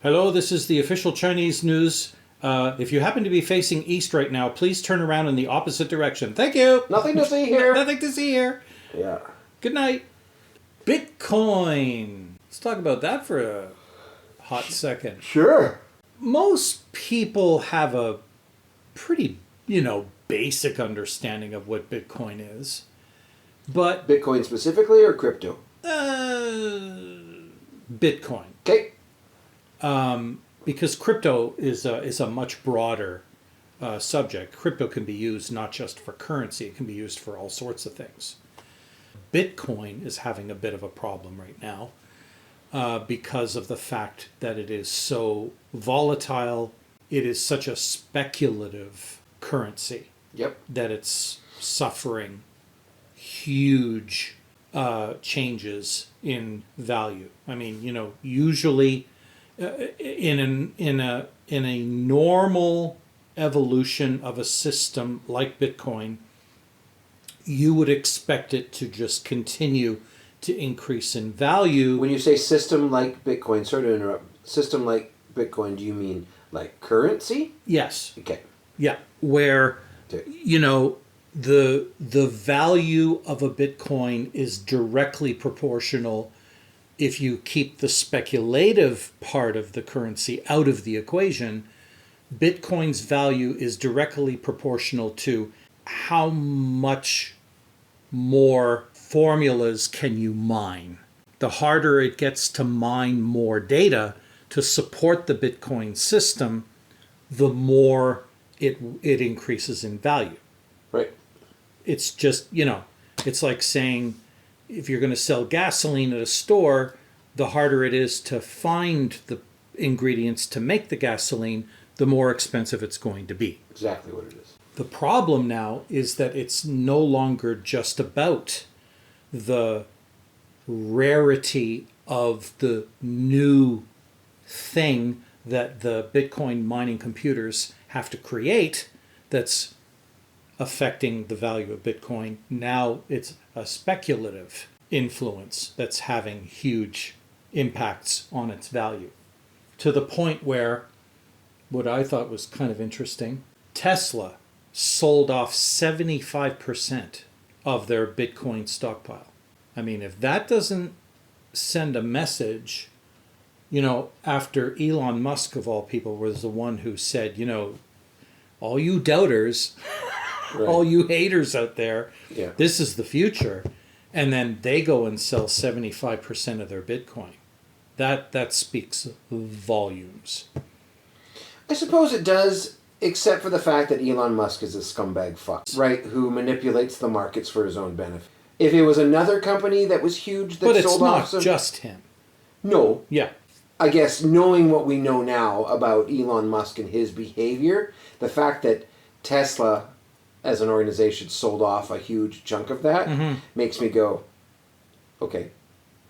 Hello, this is the official Chinese news. If you happen to be facing east right now, please turn around in the opposite direction. Thank you. Nothing to see here. Nothing to see here. Yeah. Good night. Bitcoin. Let's talk about that for a hot second. Sure. Most people have a pretty, basic understanding of what Bitcoin is. But Bitcoin specifically or crypto? Bitcoin. Okay. Because crypto is a much broader subject. Crypto can be used not just for currency, it can be used for all sorts of things. Bitcoin is having a bit of a problem right now because of the fact that it is so volatile. It is such a speculative currency. Yep. that it's suffering huge changes in value. I mean, usually in a normal evolution of a system like Bitcoin, you would expect it to just continue to increase in value. When you say system like Bitcoin, sorry to interrupt, system like Bitcoin, do you mean like currency? Yes. Okay. Yeah. Where, Okay. the value of a Bitcoin is directly proportional if you keep the speculative part of the currency out of the equation. Bitcoin's value is directly proportional to how much more formulas can you mine. The harder it gets to mine more data to support the Bitcoin system, the more it increases in value. Right. It's just, it's like saying if you're going to sell gasoline at a store, the harder it is to find the ingredients to make the gasoline, the more expensive it's going to be. Exactly what it is. The problem now is that it's no longer just about the rarity of the new thing that the Bitcoin mining computers have to create that's affecting the value of Bitcoin. Now it's a speculative influence that's having huge impacts on its value, to the point where, what I thought was kind of interesting, Tesla sold off 75% of their Bitcoin stockpile. I mean, if that doesn't send a message, after Elon Musk, of all people, was the one who said, all you doubters, right, all you haters out there, yeah, this is the future. And then they go and sell 75% of their Bitcoin. That speaks volumes. I suppose it does, except for the fact that Elon Musk is a scumbag fuck, right, who manipulates the markets for his own benefit. If it was another company that was huge that sold off... But it's not just him. No. Yeah. I guess knowing what we know now about Elon Musk and his behavior, the fact that Tesla as an organization sold off a huge chunk of that makes me go, okay,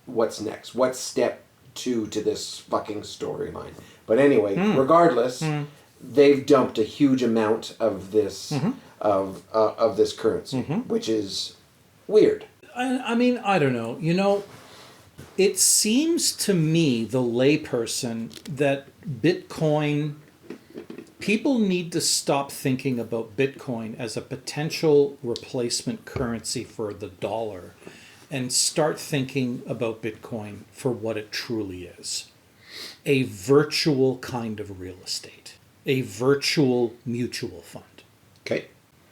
what's next? What's step 2 to this fucking storyline? But anyway, regardless, they've dumped a huge amount of this of this currency, which is weird. I mean, I don't know. It seems to me, the layperson, that Bitcoin, people need to stop thinking about Bitcoin as a potential replacement currency for the dollar and start thinking about Bitcoin for what it truly is. A virtual kind of real estate, a virtual mutual fund. Okay.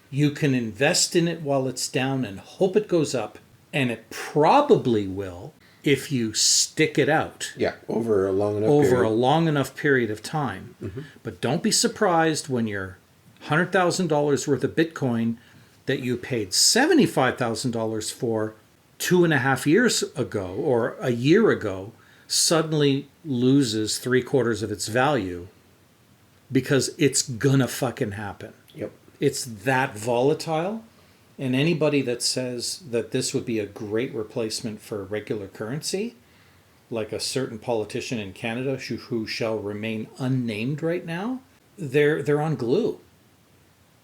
You can invest in it while it's down and hope it goes up, and it probably will if you stick it out. Yeah, over a long enough period of time. But don't be surprised when you're $100,000 worth of Bitcoin that you paid $75,000 for 2.5 years ago or a year ago suddenly loses 3/4 of its value, because it's gonna fucking happen. Yep. It's that volatile. And anybody that says that this would be a great replacement for regular currency, like a certain politician in Canada who shall remain unnamed right now, they're on glue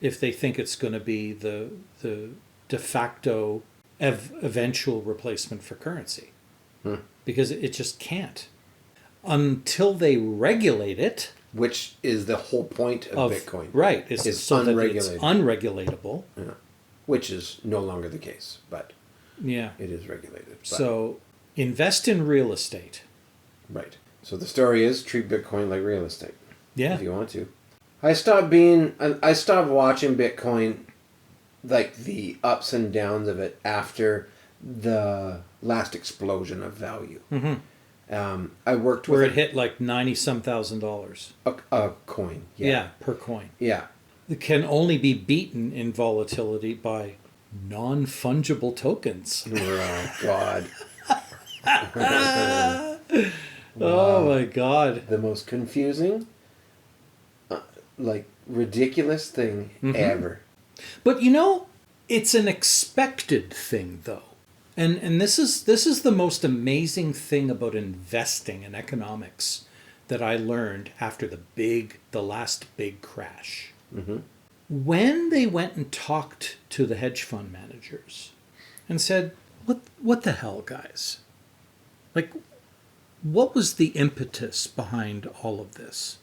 if they think it's going to be the de facto eventual replacement for currency. Because it just can't. Until they regulate it. Which is the whole point of Bitcoin. Right. It's so unregulated. That it's unregulatable. Yeah. Which is no longer the case, but yeah, it is regulated. But. So invest in real estate. Right. So the story is treat Bitcoin like real estate. Yeah. If you want to. I stopped watching Bitcoin, like the ups and downs of it after the last explosion of value. I worked with... Where it hit like $90-some thousand. A coin. Yeah, per coin. Yeah. It can only be beaten in volatility by non-fungible tokens. Oh, God. Oh, my God. The most confusing, ridiculous thing ever. But it's an expected thing, though. And this is the most amazing thing about investing in economics that I learned after the last big crash. Mm-hmm. When they went and talked to the hedge fund managers and said, what the hell, guys? Like, what was the impetus behind all of this?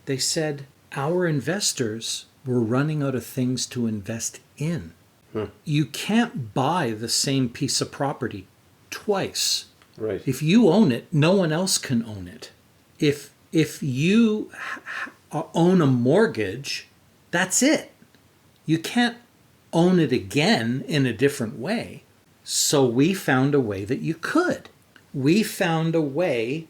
They said, our investors were running out of things to invest in. You can't buy the same piece of property twice. Right. If you own it, no one else can own it. If you own a mortgage, that's it. You can't own it again in a different way. So we found a way that you could. We found a way,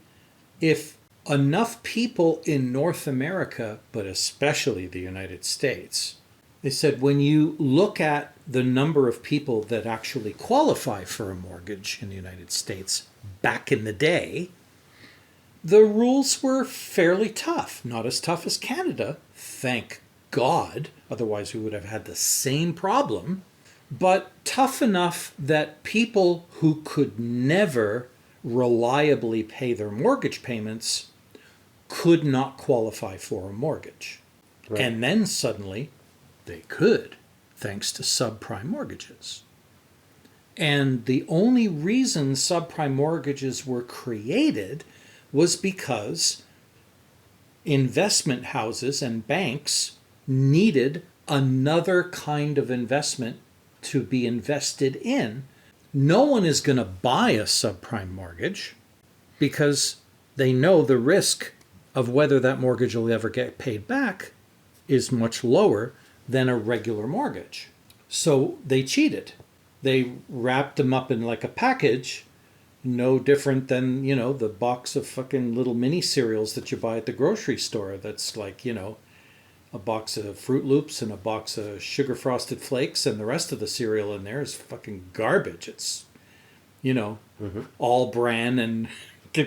if enough people in North America, but especially the United States, they said when you look at the number of people that actually qualify for a mortgage in the United States back in the day, the rules were fairly tough. Not as tough as Canada, thank God. Otherwise, we would have had the same problem. But tough enough that people who could never reliably pay their mortgage payments could not qualify for a mortgage. Right. And then suddenly they could, thanks to subprime mortgages. And the only reason subprime mortgages were created was because investment houses and banks needed another kind of investment to be invested in. No one is going to buy a subprime mortgage because they know the risk of whether that mortgage will ever get paid back is much lower than a regular mortgage. So they cheated. They wrapped them up in like a package, no different than, the box of fucking little mini cereals that you buy at the grocery store. That's like, a box of Fruit Loops and a box of sugar frosted flakes, and the rest of the cereal in there is fucking garbage. It's, all bran and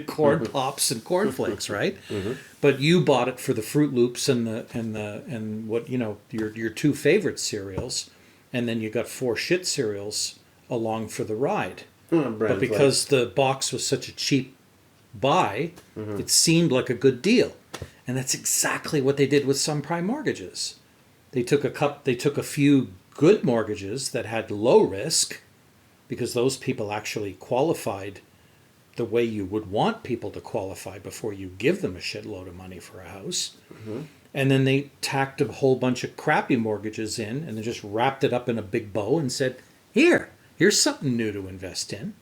corn pops and cornflakes, right? Mm-hmm. But you bought it for the Fruit Loops and what your two favorite cereals, and then you got 4 shit cereals along for the ride. But because the box was such a cheap buy, it seemed like a good deal. And that's exactly what they did with subprime mortgages. They took a few good mortgages that had low risk, because those people actually qualified the way you would want people to qualify before you give them a shitload of money for a house. Mm-hmm. And then they tacked a whole bunch of crappy mortgages in, and they just wrapped it up in a big bow and said, here's something new to invest in.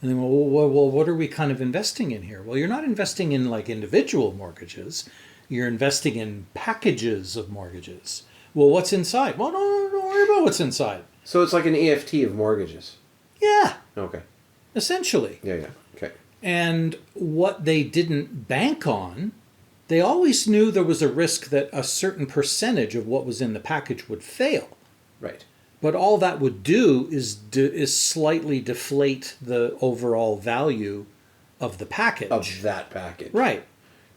And then, well, what are we kind of investing in here? Well, you're not investing in like individual mortgages. You're investing in packages of mortgages. Well, what's inside? Well, don't worry about what's inside. So it's like an EFT of mortgages. Yeah. Okay. Essentially. Yeah. Okay. And what they didn't bank on, they always knew there was a risk that a certain percentage of what was in the package would fail. Right. But all that would do is slightly deflate the overall value of the package. Of that package. Right.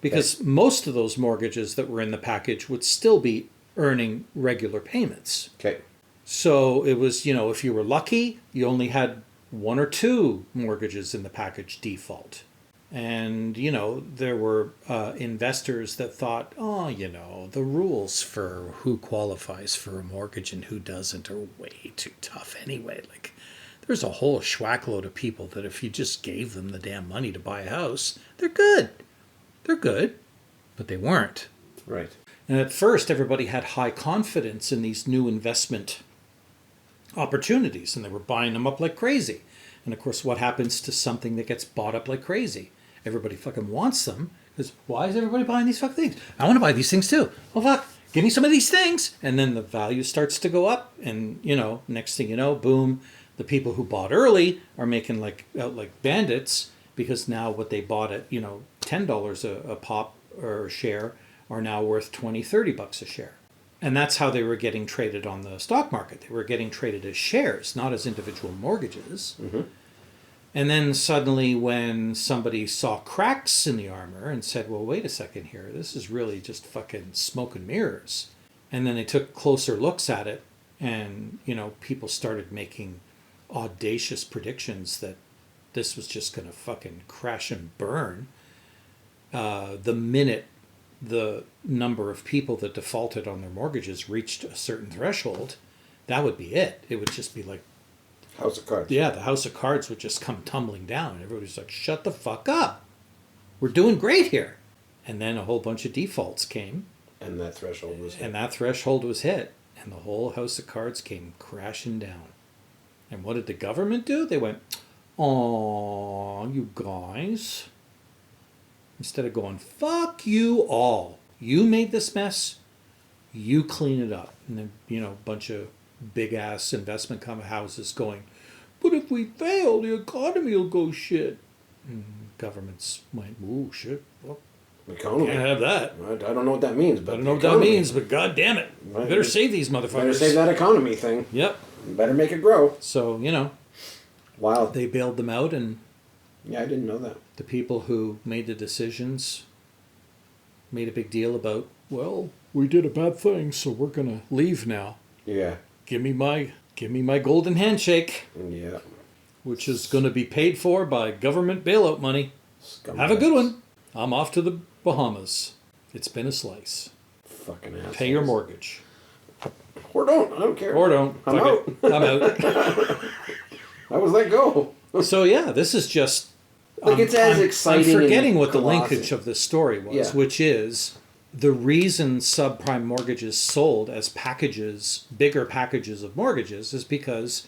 Because most of those mortgages that were in the package would still be earning regular payments. Okay. So it was, if you were lucky, you only had 1 or 2 mortgages in the package default. And, there were investors that thought, the rules for who qualifies for a mortgage and who doesn't are way too tough anyway. Like, there's a whole schwackload of people that if you just gave them the damn money to buy a house, they're good. They're good, but they weren't. Right. And at first, everybody had high confidence in these new investment opportunities, and they were buying them up like crazy. And of course, what happens to something that gets bought up like crazy? Everybody fucking wants them, because why is everybody buying these fucking things? I want to buy these things too. Oh fuck, give me some of these things. And then the value starts to go up, and next thing you know, boom, the people who bought early are making like bandits, because now what they bought at $10 a pop or a share are now worth $20-$30 a share. And that's how they were getting traded on the stock market. They were getting traded as shares, not as individual mortgages. Mm-hmm. And then suddenly when somebody saw cracks in the armor and said, well, wait a second here, this is really just fucking smoke and mirrors. And then they took closer looks at it, And, people started making audacious predictions that this was just going to fucking crash and burn. The minute the number of people that defaulted on their mortgages reached a certain threshold, that would be it. It would just be like House of Cards. Yeah, the house of cards would just come tumbling down. And everybody's like, shut the fuck up. We're doing great here. And then a whole bunch of defaults came. And that threshold was hit. And the whole house of cards came crashing down. And what did the government do? They went, "Aw, you guys." Instead of going, "Fuck you all. You made this mess. You clean it up." And then, a bunch of big-ass investment houses going, "But if we fail, the economy will go shit." And governments went, "Ooh, shit. Well, economy. Can't have that." I don't know what that means. But I don't know what that means, but god damn it. Right. Better save these motherfuckers. Better save that economy thing. Yep. Better make it grow. So, Wow. they bailed them out, and Yeah, I didn't know that. the people who made the decisions made a big deal about, well, we did a bad thing, so we're going to leave now. Yeah. Give me my golden handshake, Yeah. which is going to be paid for by government bailout money. Scumbags. Have a good one. I'm off to the Bahamas. It's been a slice. Fucking assholes. Pay your mortgage. Or don't. I don't care. Or don't. I'm Fuck out. it. I'm out. I was let go. So yeah, this is just... It's as exciting. I'm forgetting and what the colossal. linkage of this story was, Yeah. which is the reason subprime mortgages sold as packages, bigger packages of mortgages, is because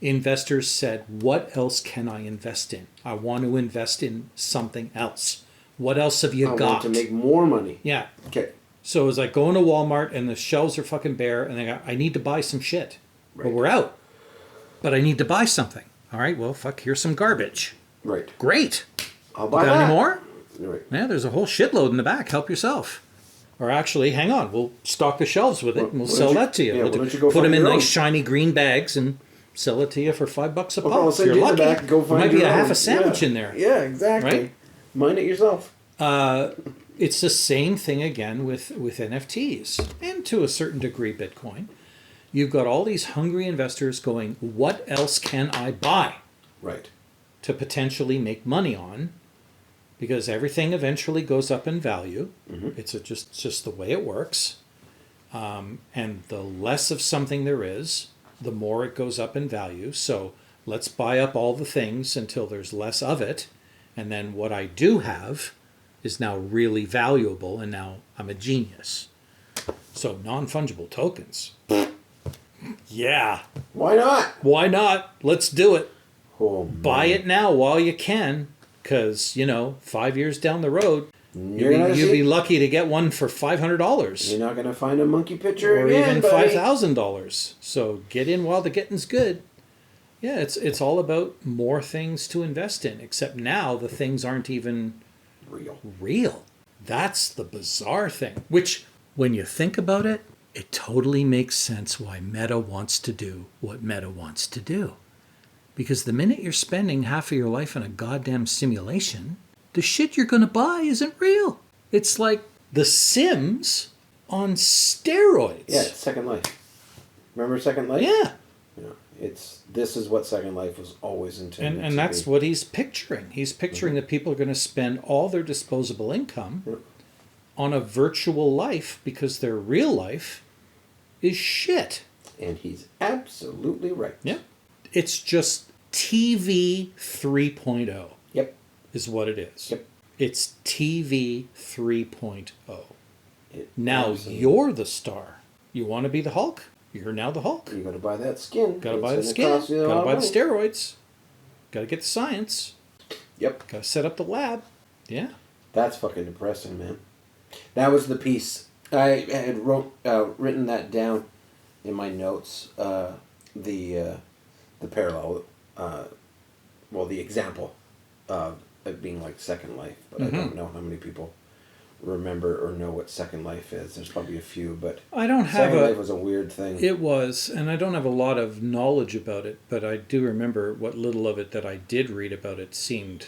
investors said, what else can I invest in? I want to invest in something else. What else have you I got? want to make more money. Yeah. Okay. So it was like going to Walmart and the shelves are fucking bare and they go, I need to buy some shit. Right. Well, we're out. But I need to buy something. All right, well, fuck, here's some garbage. Right. Great. I'll buy Got that. any more? Right. Yeah, there's a whole shitload in the back. Help yourself. Or actually, hang on. We'll stock the shelves with it and we'll sell that to you. Yeah, We'll why don't you go put them find in your nice own? shiny green bags and sell it to you for $5 a pop. Well, I'll send You're you in lucky. the back. Go find there might be your a half own. a sandwich Yeah. in there. Yeah, exactly. Right? Mind it yourself. It's the same thing again with NFTs and to a certain degree Bitcoin. You've got all these hungry investors going, what else can I buy Right. to potentially make money on? Because everything eventually goes up in value. Mm-hmm. It's just the way it works. And the less of something there is, the more it goes up in value. So let's buy up all the things until there's less of it. And then what I do have is now really valuable, and now I'm a genius. So non-fungible tokens. Yeah. Why not? Why not? Let's do it. Oh, Buy it now while you can, because 5 years down the road, you'll be lucky to get one for $500. You're not gonna find a monkey picture Or again, even buddy. $5,000. So get in while the getting's good. Yeah, it's all about more things to invest in, except now the things aren't even real. That's the bizarre thing, which when you think about it, it totally makes sense why Meta wants to do what Meta wants to do. Because the minute you're spending half of your life in a goddamn simulation, the shit you're going to buy isn't real. It's like The Sims on steroids. Yeah, it's Second Life. Remember Second Life? Yeah. This is what Second Life was always intended to And that's be. what he's picturing. He's picturing that people are going to spend all their disposable income on a virtual life because their real life is shit. And he's absolutely right. Yeah. It's just TV 3.0 Yep. is what it is. Yep. It's TV 3.0. It Now absolutely- you're the star. You want to be the Hulk? You're now the Hulk. You gotta buy that skin. Got to It's buy the gonna skin. cost you a Got lot to of buy the money. steroids. Got to get the science. Yep. Got to set up the lab. Yeah. That's fucking depressing, man. That was the piece. I had written that down in my notes. The parallel, the example of it being like Second Life, but I don't know how many people remember or know what Second Life is. There's probably a few, but I don't have Second Life was a weird thing. It was, and I don't have a lot of knowledge about it, but I do remember what little of it that I did read about it seemed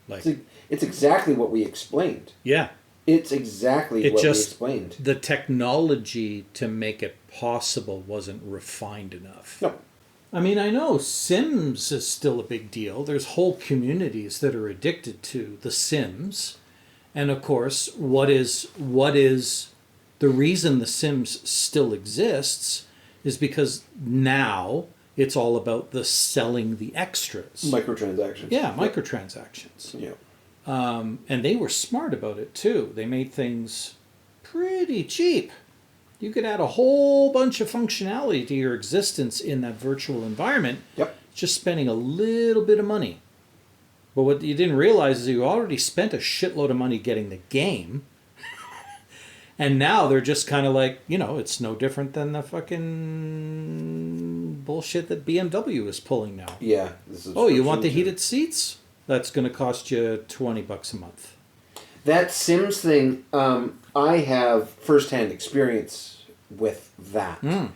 like. It's exactly what we explained. Yeah. It's exactly what we explained. The technology to make it possible wasn't refined enough. No. I mean, I know Sims is still a big deal. There's whole communities that are addicted to The Sims. And of course, what is the reason The Sims still exists is because now it's all about the selling the extras. Microtransactions. Yeah, microtransactions. Yeah. And they were smart about it too. They made things pretty cheap. You could add a whole bunch of functionality to your existence in that virtual environment. Yep. Just spending a little bit of money. But what you didn't realize is you already spent a shitload of money getting the game. And now they're just kind of like, it's no different than the fucking bullshit that BMW is pulling now. Yeah. You want the heated seats? That's going to cost you $20 a month. That Sims thing, I have firsthand experience with that. And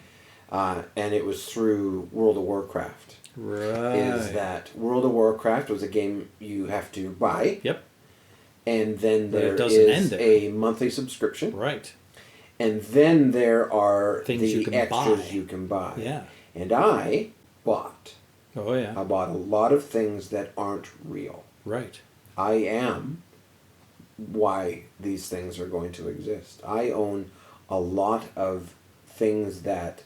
it was through World of Warcraft. Right. Is that World of Warcraft was a game you have to buy. Yep. And then there is a monthly subscription. Right. And then there are things the extras you can buy. Yeah. And I bought. Oh, yeah. I bought a lot of things that aren't real. Right. I am why these things are going to exist. I own a lot of things that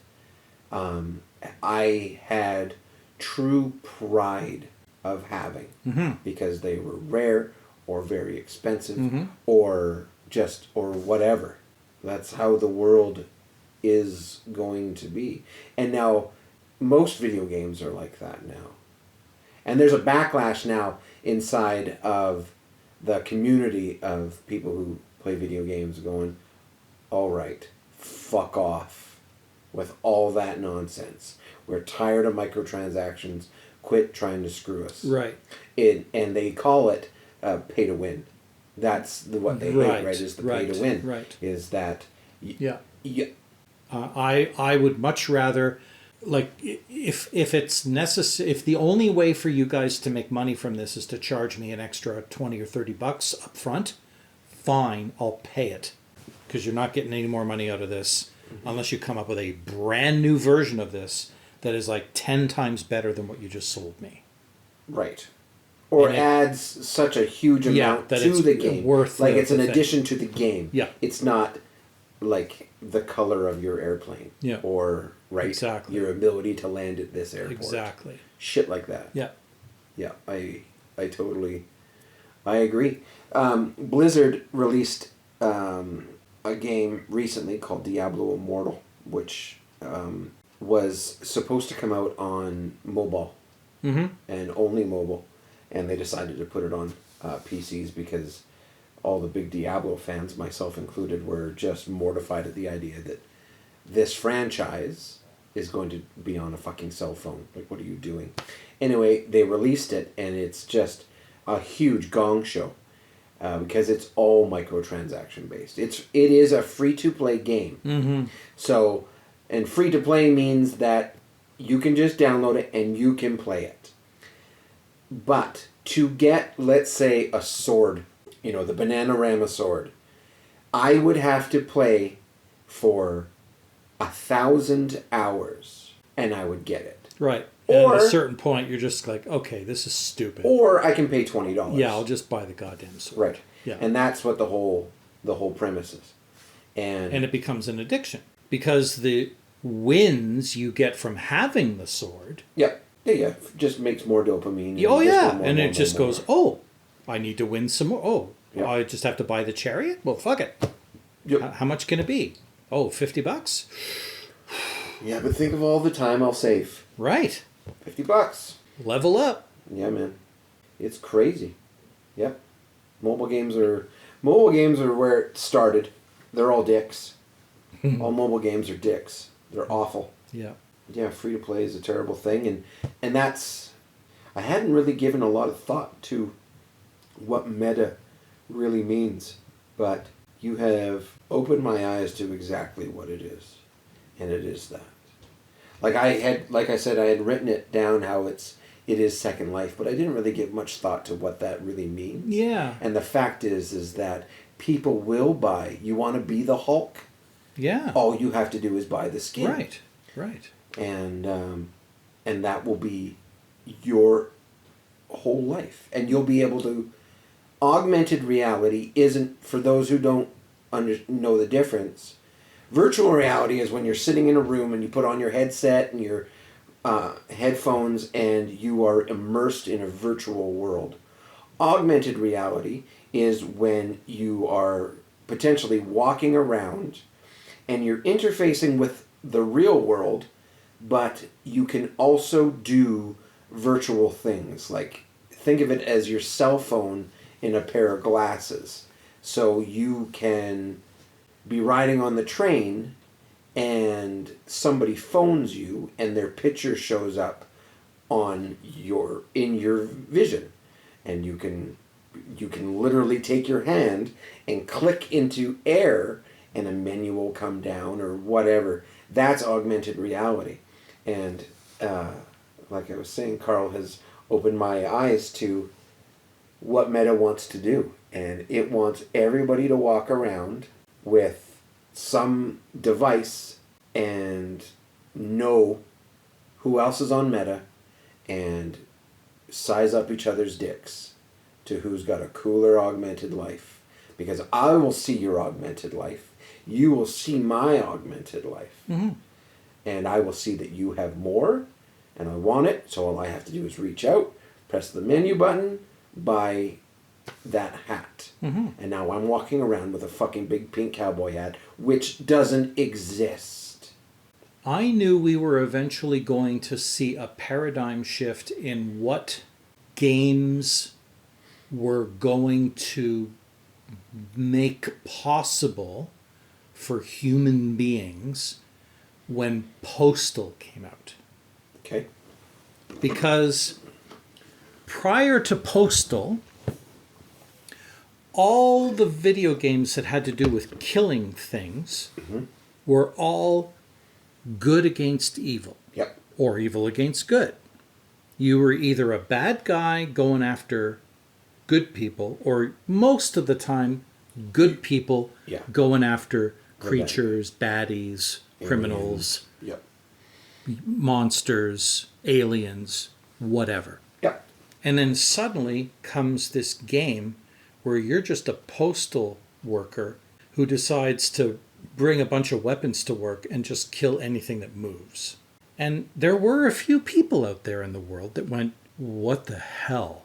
I had true pride of having because they were rare or very expensive or whatever. That's how the world is going to be. And now most video games are like that now. And there's a backlash now inside of the community of people who play video games going, all right, fuck off with all that nonsense. We're tired of microtransactions. Quit trying to screw us. Right. And they call it pay to win. That's what they hate, right? Is the pay to win. Right. Is that... I would much rather... Like, if it's necessary, if the only way for you guys to make money from this is to charge me an extra $20 or $30 up front, fine, I'll pay it. Because you're not getting any more money out of this unless you come up with a brand new version of this that is like 10 times better than what you just sold me. Right. Or adds such a huge amount to the game. Like it's an addition to the game. Yeah. It's not like the color of your airplane. Yeah. Or your ability to land at this airport. Exactly. Shit like that. Yeah. Yeah, I totally agree. Blizzard released a game recently called Diablo Immortal, which was supposed to come out on mobile and only mobile, and they decided to put it on PCs because all the big Diablo fans, myself included, were just mortified at the idea that this franchise is going to be on a fucking cell phone. Like, what are you doing? Anyway, they released it, and it's just a huge gong show because it's all microtransaction based. It is a free-to-play game. So, and free-to-play means that you can just download it and you can play it. But to get, let's say, a sword, the Bananarama sword, I would have to play for 1,000 hours and I would get it. Right. And at a certain point, you're just like, okay, this is stupid. Or I can pay $20. Yeah, I'll just buy the goddamn sword. Right. Yeah. And that's what the whole premise is. And it becomes an addiction because the wins you get from having the sword. Yeah. Just makes more dopamine. And it just goes, oh, I need to win some more. Oh, I just have to buy the chariot? Well, fuck it. Yep. How much can it be? Oh, $50? Yeah, but think of all the time I'll save. Right. $50. Level up. Yeah, man. It's crazy. Yep. Mobile games are where it started. They're all dicks. All mobile games are dicks. They're awful. Yeah. Yeah, free to play is a terrible thing, and that's... I hadn't really given a lot of thought to what meta really means, but you have opened my eyes to exactly what it is, and it is that. Like I said, I had written it down how it is Second Life, but I didn't really give much thought to what that really means. Yeah. And the fact is that people will buy. You want to be the Hulk? Yeah. All you have to do is buy the skin. Right. Right. And that will be your whole life. And you'll be able to... Augmented reality isn't, for those who don't know the difference, virtual reality is when you're sitting in a room and you put on your headset and your headphones and you are immersed in a virtual world. Augmented reality is when you are potentially walking around and you're interfacing with the real world, but you can also do virtual things. Like, think of it as your cell phone in a pair of glasses. So you can be riding on the train and somebody phones you and their picture shows up in your vision. And you can literally take your hand and click into air and a menu will come down or whatever. That's augmented reality. And like I was saying, Karl has opened my eyes to what Meta wants to do. And it wants everybody to walk around with some device and know who else is on Meta and size up each other's dicks to who's got a cooler augmented life. Because I will see your augmented life. You will see my augmented life. Mm-hmm. And I will see that you have more, and I want it, so all I have to do is reach out, press the menu button, buy that hat. Mm-hmm. And now I'm walking around with a fucking big pink cowboy hat, which doesn't exist. I knew we were eventually going to see a paradigm shift in what games were going to make possible for human beings when Postal came out. Okay. Because prior to Postal, all the video games that had to do with killing things were all good against evil. Yep. Or evil against good. You were either a bad guy going after good people, or most of the time, good people going after creatures, baddies, criminals, monsters, aliens, whatever. Yep. And then suddenly comes this game where you're just a postal worker who decides to bring a bunch of weapons to work and just kill anything that moves. And there were a few people out there in the world that went, what the hell?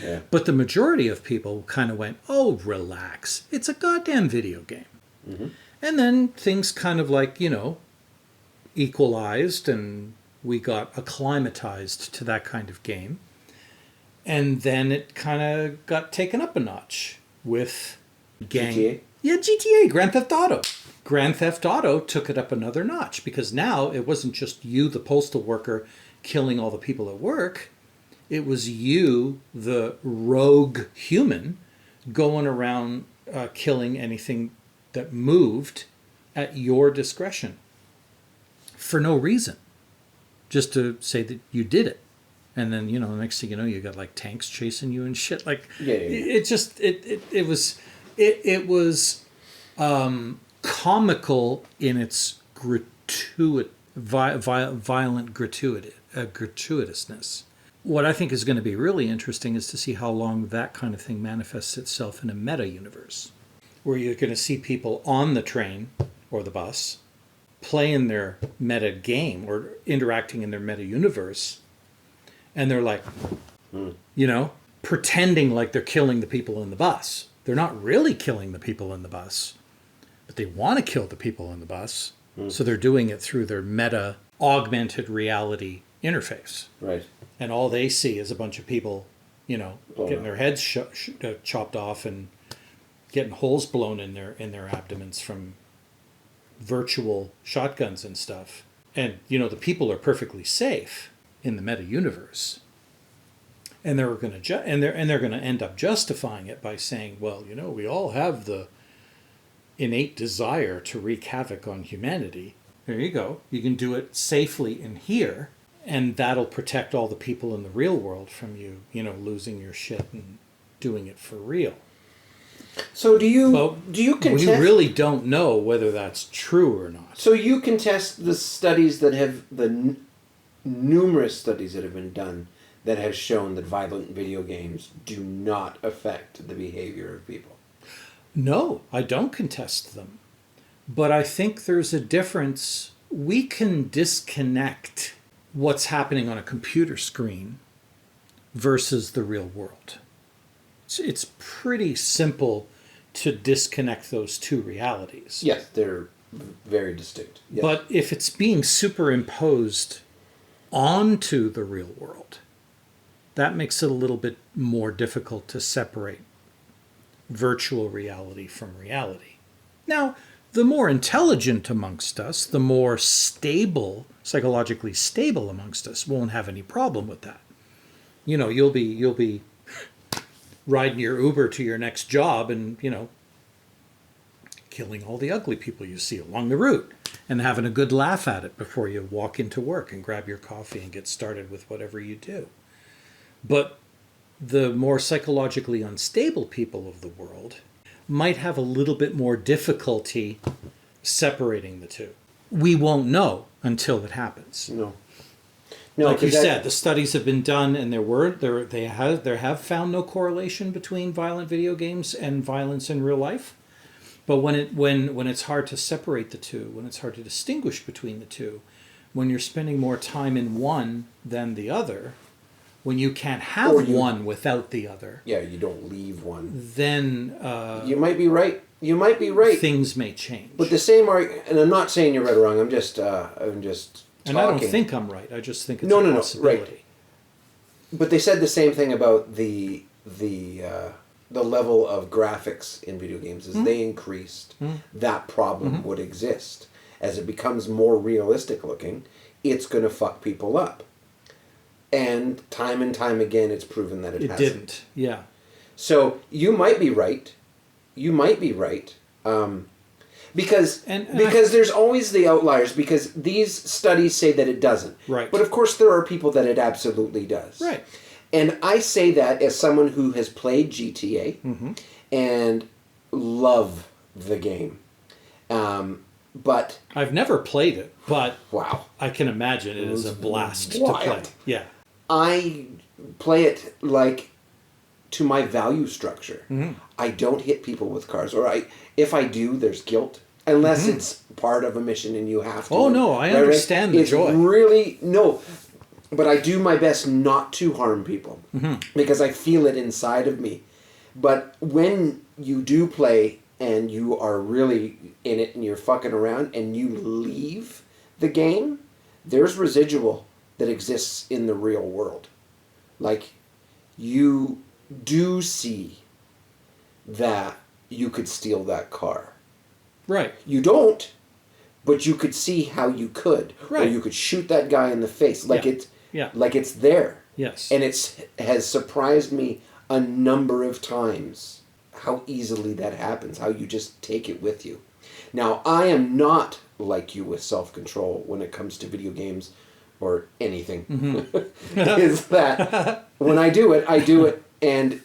Yeah. But the majority of people kind of went, oh, relax. It's a goddamn video game. Mm-hmm. And then things kind of like, equalized and we got acclimatized to that kind of game. And then it kind of got taken up a notch with GTA? Yeah, GTA, Grand Theft Auto. Grand Theft Auto took it up another notch because now it wasn't just you, the postal worker, killing all the people at work. It was you, the rogue human, going around killing anything that moved at your discretion for no reason, just to say that you did it. And then, the next thing you know, you got like tanks chasing you and shit. Like, it was comical in its violent gratuitousness. What I think is going to be really interesting is to see how long that kind of thing manifests itself in a meta universe, where you're going to see people on the train or the bus playing their meta game or interacting in their meta universe, and they're like, pretending like they're killing the people in the bus. They're not really killing the people in the bus, but they want to kill the people in the bus, so they're doing it through their meta augmented reality interface. Right. And all they see is a bunch of people, getting their heads chopped off and getting holes blown in their abdomens from virtual shotguns and stuff. And the people are perfectly safe in the meta universe. And they're going to they're going to end up justifying it by saying, well, we all have the innate desire to wreak havoc on humanity. There you go. You can do it safely in here. And that'll protect all the people in the real world from you, losing your shit and doing it for real. So do you We contest? really don't know whether that's true or not. So you contest the studies that have numerous studies that have been done that have shown that violent video games do not affect the behavior of people. No, I don't contest them. But I think there's a difference. We can disconnect what's happening on a computer screen versus the real world. It's pretty simple to disconnect those two realities. Yes, they're very distinct. Yes. But if it's being superimposed onto the real world, that makes it a little bit more difficult to separate virtual reality from reality. Now, the more intelligent amongst us, the more stable, psychologically stable amongst us, won't have any problem with that. You know, you'll be riding your Uber to your next job and, you know, killing all the ugly people you see along the route and having a good laugh at it before you walk into work and grab your coffee and get started with whatever you do. But the more psychologically unstable people of the world might have a little bit more difficulty separating the two. We won't know until it happens. No, like you said, the studies have been done, and there have found no correlation between violent video games and violence in real life. But when it's hard to separate the two, when it's hard to distinguish between the two, when you're spending more time in one than the other, when you can't have one without the other, yeah, you don't leave one. Then you might be right. You might be right. Things may change. But the same argument, and I'm not saying you're right or wrong. I'm just and I don't think I'm right. I just think it's no, a possibility. Right. But they said the same thing about the level of graphics in video games. As they increased, that problem would exist. As it becomes more realistic looking, it's going to fuck people up. And time again, it's proven that it hasn't. It didn't, yeah. So you might be right. You might be right. Because there's always the outliers, because these studies say that it doesn't. Right. But of course there are people that it absolutely does. Right. And I say that as someone who has played GTA and love the game. But I've never played it, but wow, I can imagine it is a blast wild. to play. Yeah. I play it like to my value structure. I don't hit people with cars, or if I do, there's guilt, unless it's part of a mission and you have to. Oh no, I understand the joy. Really no, but I do my best not to harm people because I feel it inside of me. But when you do play and you are really in it and you're fucking around and you leave the game, there's residual that exists in the real world. Like, you do see that you could steal that car. Right. You don't, but you could see how you could. Right. Or you could shoot that guy in the face. Like like it's there. Yes. And has surprised me a number of times how easily that happens, how you just take it with you. Now, I am not like you with self-control when it comes to video games or anything. Is that when I do it, and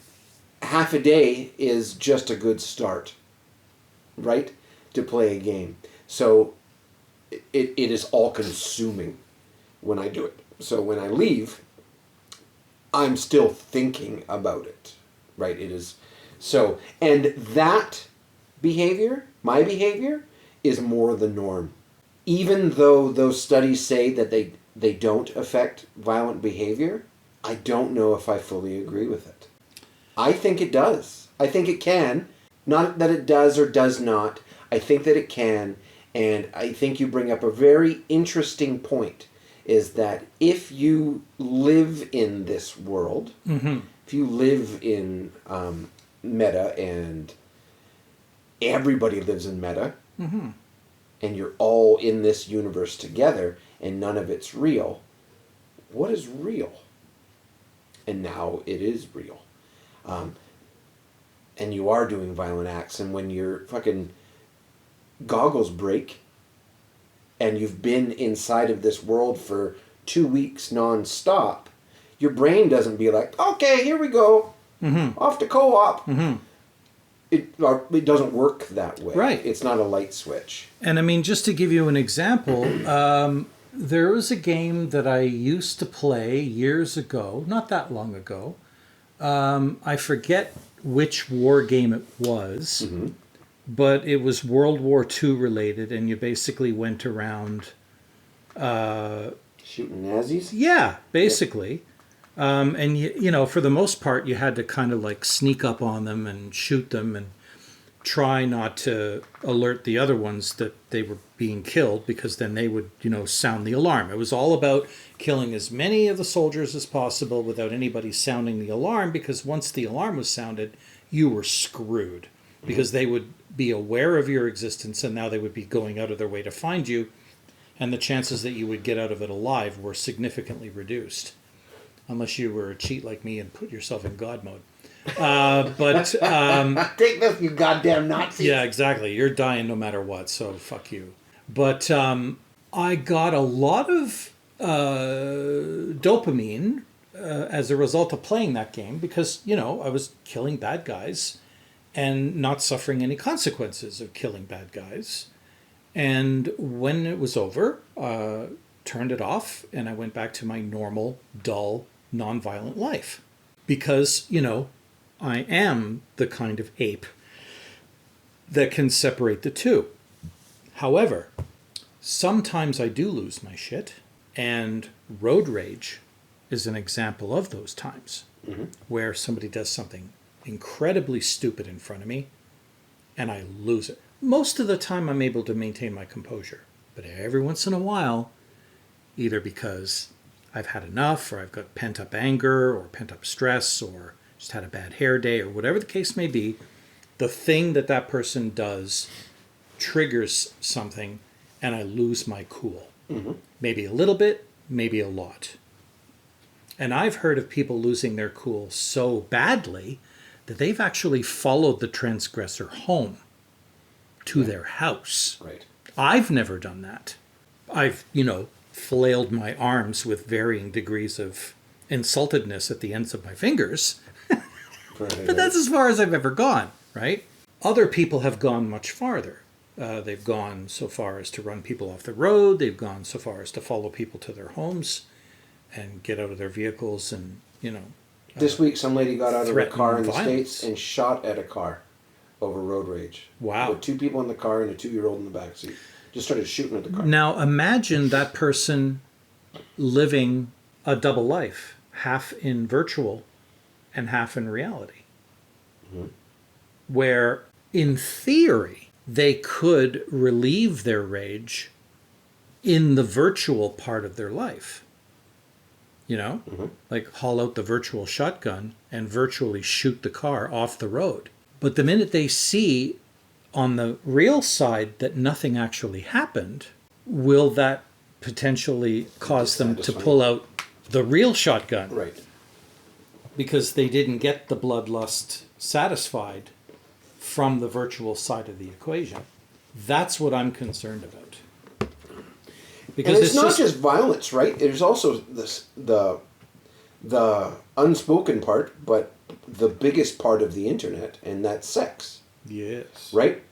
half a day is just a good start, right, to play a game. So it is all-consuming when I do it. So when I leave, I'm still thinking about it, right? It is so, and that behavior, my behavior, is more the norm. Even though those studies say that they don't affect violent behavior, I don't know if I fully agree with it. I think it does. I think it can. Not that it does or does not. I think that it can. And I think you bring up a very interesting point, is that if you live in this world, if you live in meta, and everybody lives in meta, and you're all in this universe together, and none of it's real, what is real? And now it is real. And you are doing violent acts, and when your fucking goggles break, and you've been inside of this world for 2 weeks non-stop, your brain doesn't be like, okay, here we go, off to co-op. it doesn't work that way. Right. It's not a light switch. And I mean, just to give you an example, there was a game that I used to play years ago, not that long ago. I forget which war game it was, but it was World War II related, and you basically went around... Shooting Nazis? Yeah, basically. And, you know, for the most part, you had to kind of like sneak up on them and shoot them and try not to alert the other ones that they were being killed, because then they would, you know, sound the alarm. It was all about killing as many of the soldiers as possible without anybody sounding the alarm, because once the alarm was sounded, you were screwed, because they would be aware of your existence and now they would be going out of their way to find you, and the chances that you would get out of it alive were significantly reduced, unless you were a cheat like me and put yourself in God mode. Take this, you goddamn Nazis. Yeah, exactly. You're dying no matter what, so fuck you. But I got a lot of dopamine as a result of playing that game, because, you know, I was killing bad guys and not suffering any consequences of killing bad guys. And when it was over, turned it off, and I went back to my normal, dull, nonviolent life. Because, you know, I am the kind of ape that can separate the two. However, sometimes I do lose my shit, and road rage is an example of those times, where somebody does something incredibly stupid in front of me, and I lose it. Most of the time I'm able to maintain my composure, but every once in a while, either because I've had enough, or I've got pent-up anger, or pent-up stress, or just had a bad hair day, or whatever the case may be, the thing that that person does triggers something, and I lose my cool. Maybe a little bit, maybe a lot. And I've heard of people losing their cool so badly that they've actually followed the transgressor home to their house. Right. I've never done that. I've, you know, flailed my arms with varying degrees of insultedness at the ends of my fingers. But that's as far as I've ever gone, right? Other people have gone much farther. They've gone so far as to run people off the road. They've gone so far as to follow people to their homes and get out of their vehicles and, you know. This week, some lady got out of a car in the violence. States and shot at a car over road rage. Wow. With 2 people in the car and a 2-year-old in the back seat. Just started shooting at the car. Now, imagine that person living a double life, half in virtual and half in reality. Where, in theory, they could relieve their rage in the virtual part of their life. You know? Like haul out the virtual shotgun and virtually shoot the car off the road. But the minute they see on the real side that nothing actually happened, will that potentially cause them to pull out the real shotgun? Right. Because they didn't get the bloodlust satisfied from the virtual side of the equation. That's what I'm concerned about. Because and it's not just violence, right? There's also the unspoken part, but the biggest part of the internet, and that's sex. Yes. Right?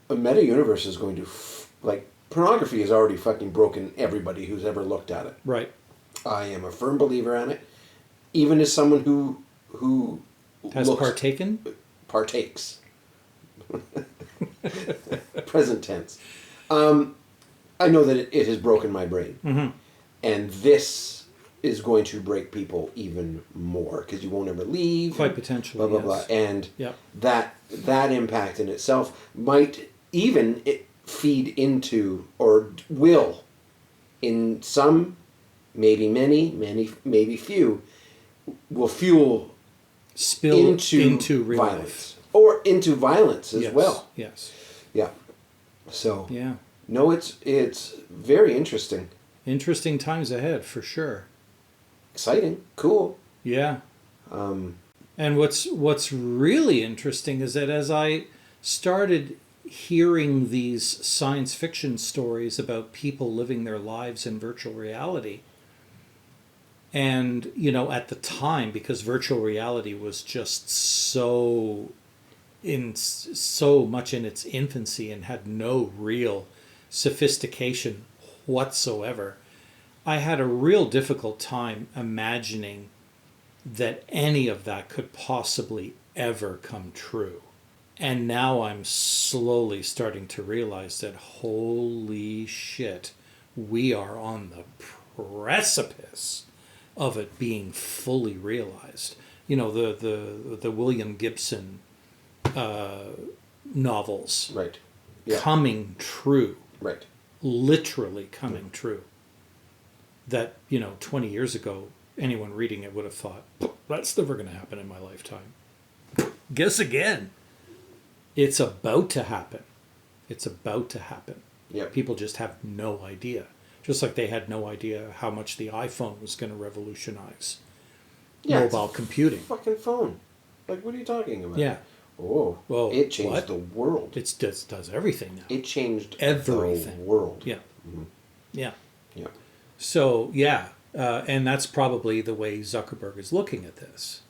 A meta universe is going to pornography has already fucking broken everybody who's ever looked at it. Right. I am a firm believer in it, even as someone who has partakes. Present tense. I know that it has broken my brain, and this is going to break people even more because you won't ever leave. Quite potentially. Blah blah yes. blah, and yep. that impact in itself might even feed into, or will, in some, maybe many, maybe few, will spill into real violence life. or into violence as yes. well. Yes. Yeah. So. Yeah. No, it's very interesting. Interesting times ahead, for sure. Exciting, cool. Yeah. And what's really interesting is that as I started hearing these science fiction stories about people living their lives in virtual reality, and, you know, at the time, because virtual reality was just so so much in its infancy and had no real sophistication whatsoever, I had a real difficult time imagining that any of that could possibly ever come true. And now I'm slowly starting to realize that, holy shit, we are on the precipice of it being fully realized. You know, the William Gibson novels. Right. Yeah. Coming true. Right. Literally coming true. That, 20 years ago, anyone reading it would have thought, that's never going to happen in my lifetime. Guess again. It's about to happen. It's about to happen. Yep. People just have no idea. Just like they had no idea how much the iPhone was going to revolutionize mobile computing. Fucking phone. Like, what are you talking about? Yeah. Oh, well, it changed the world. It does everything now. It changed everything. The world. Yeah. Mm-hmm. Yeah. Yeah. So, yeah. And that's probably the way Zuckerberg is looking at this.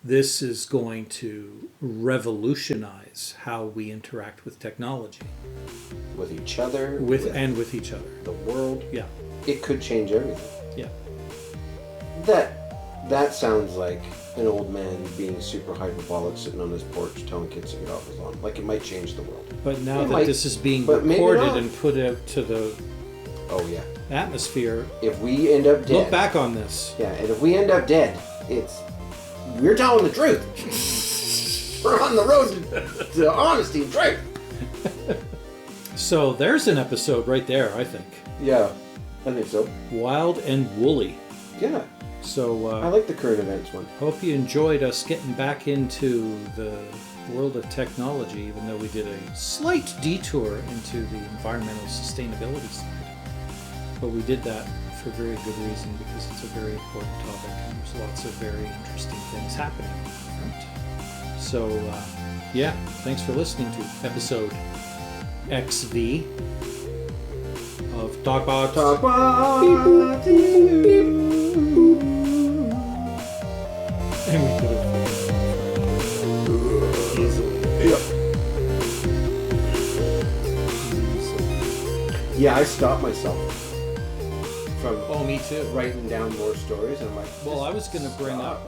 This is going to revolutionize how we interact with technology. With each other. With each other. The world. Yeah. It could change everything. Yeah. That sounds like an old man being super hyperbolic, sitting on his porch telling kids to get off his lawn. Like, it might change the world. But now this is being recorded and put out to the atmosphere. If we end up dead. Look back on this. Yeah, and if we end up dead, we're telling the truth. We're on the road to honesty and truth. So there's an episode right there, I think. Yeah, I think so. Wild and woolly. Yeah. So I like the current events one. Hope you enjoyed us getting back into the world of technology, even though we did a slight detour into the environmental sustainability side. But we did that for very good reason, because it's a very important topic and there's lots of very interesting things happening. Right? So, thanks for listening to episode XV of Talkbots. Talkbots. Beep, beep, beep. And we could have easily. Yeah, I stopped myself from me too. writing down more stories, and I'm like, well, I was going to bring up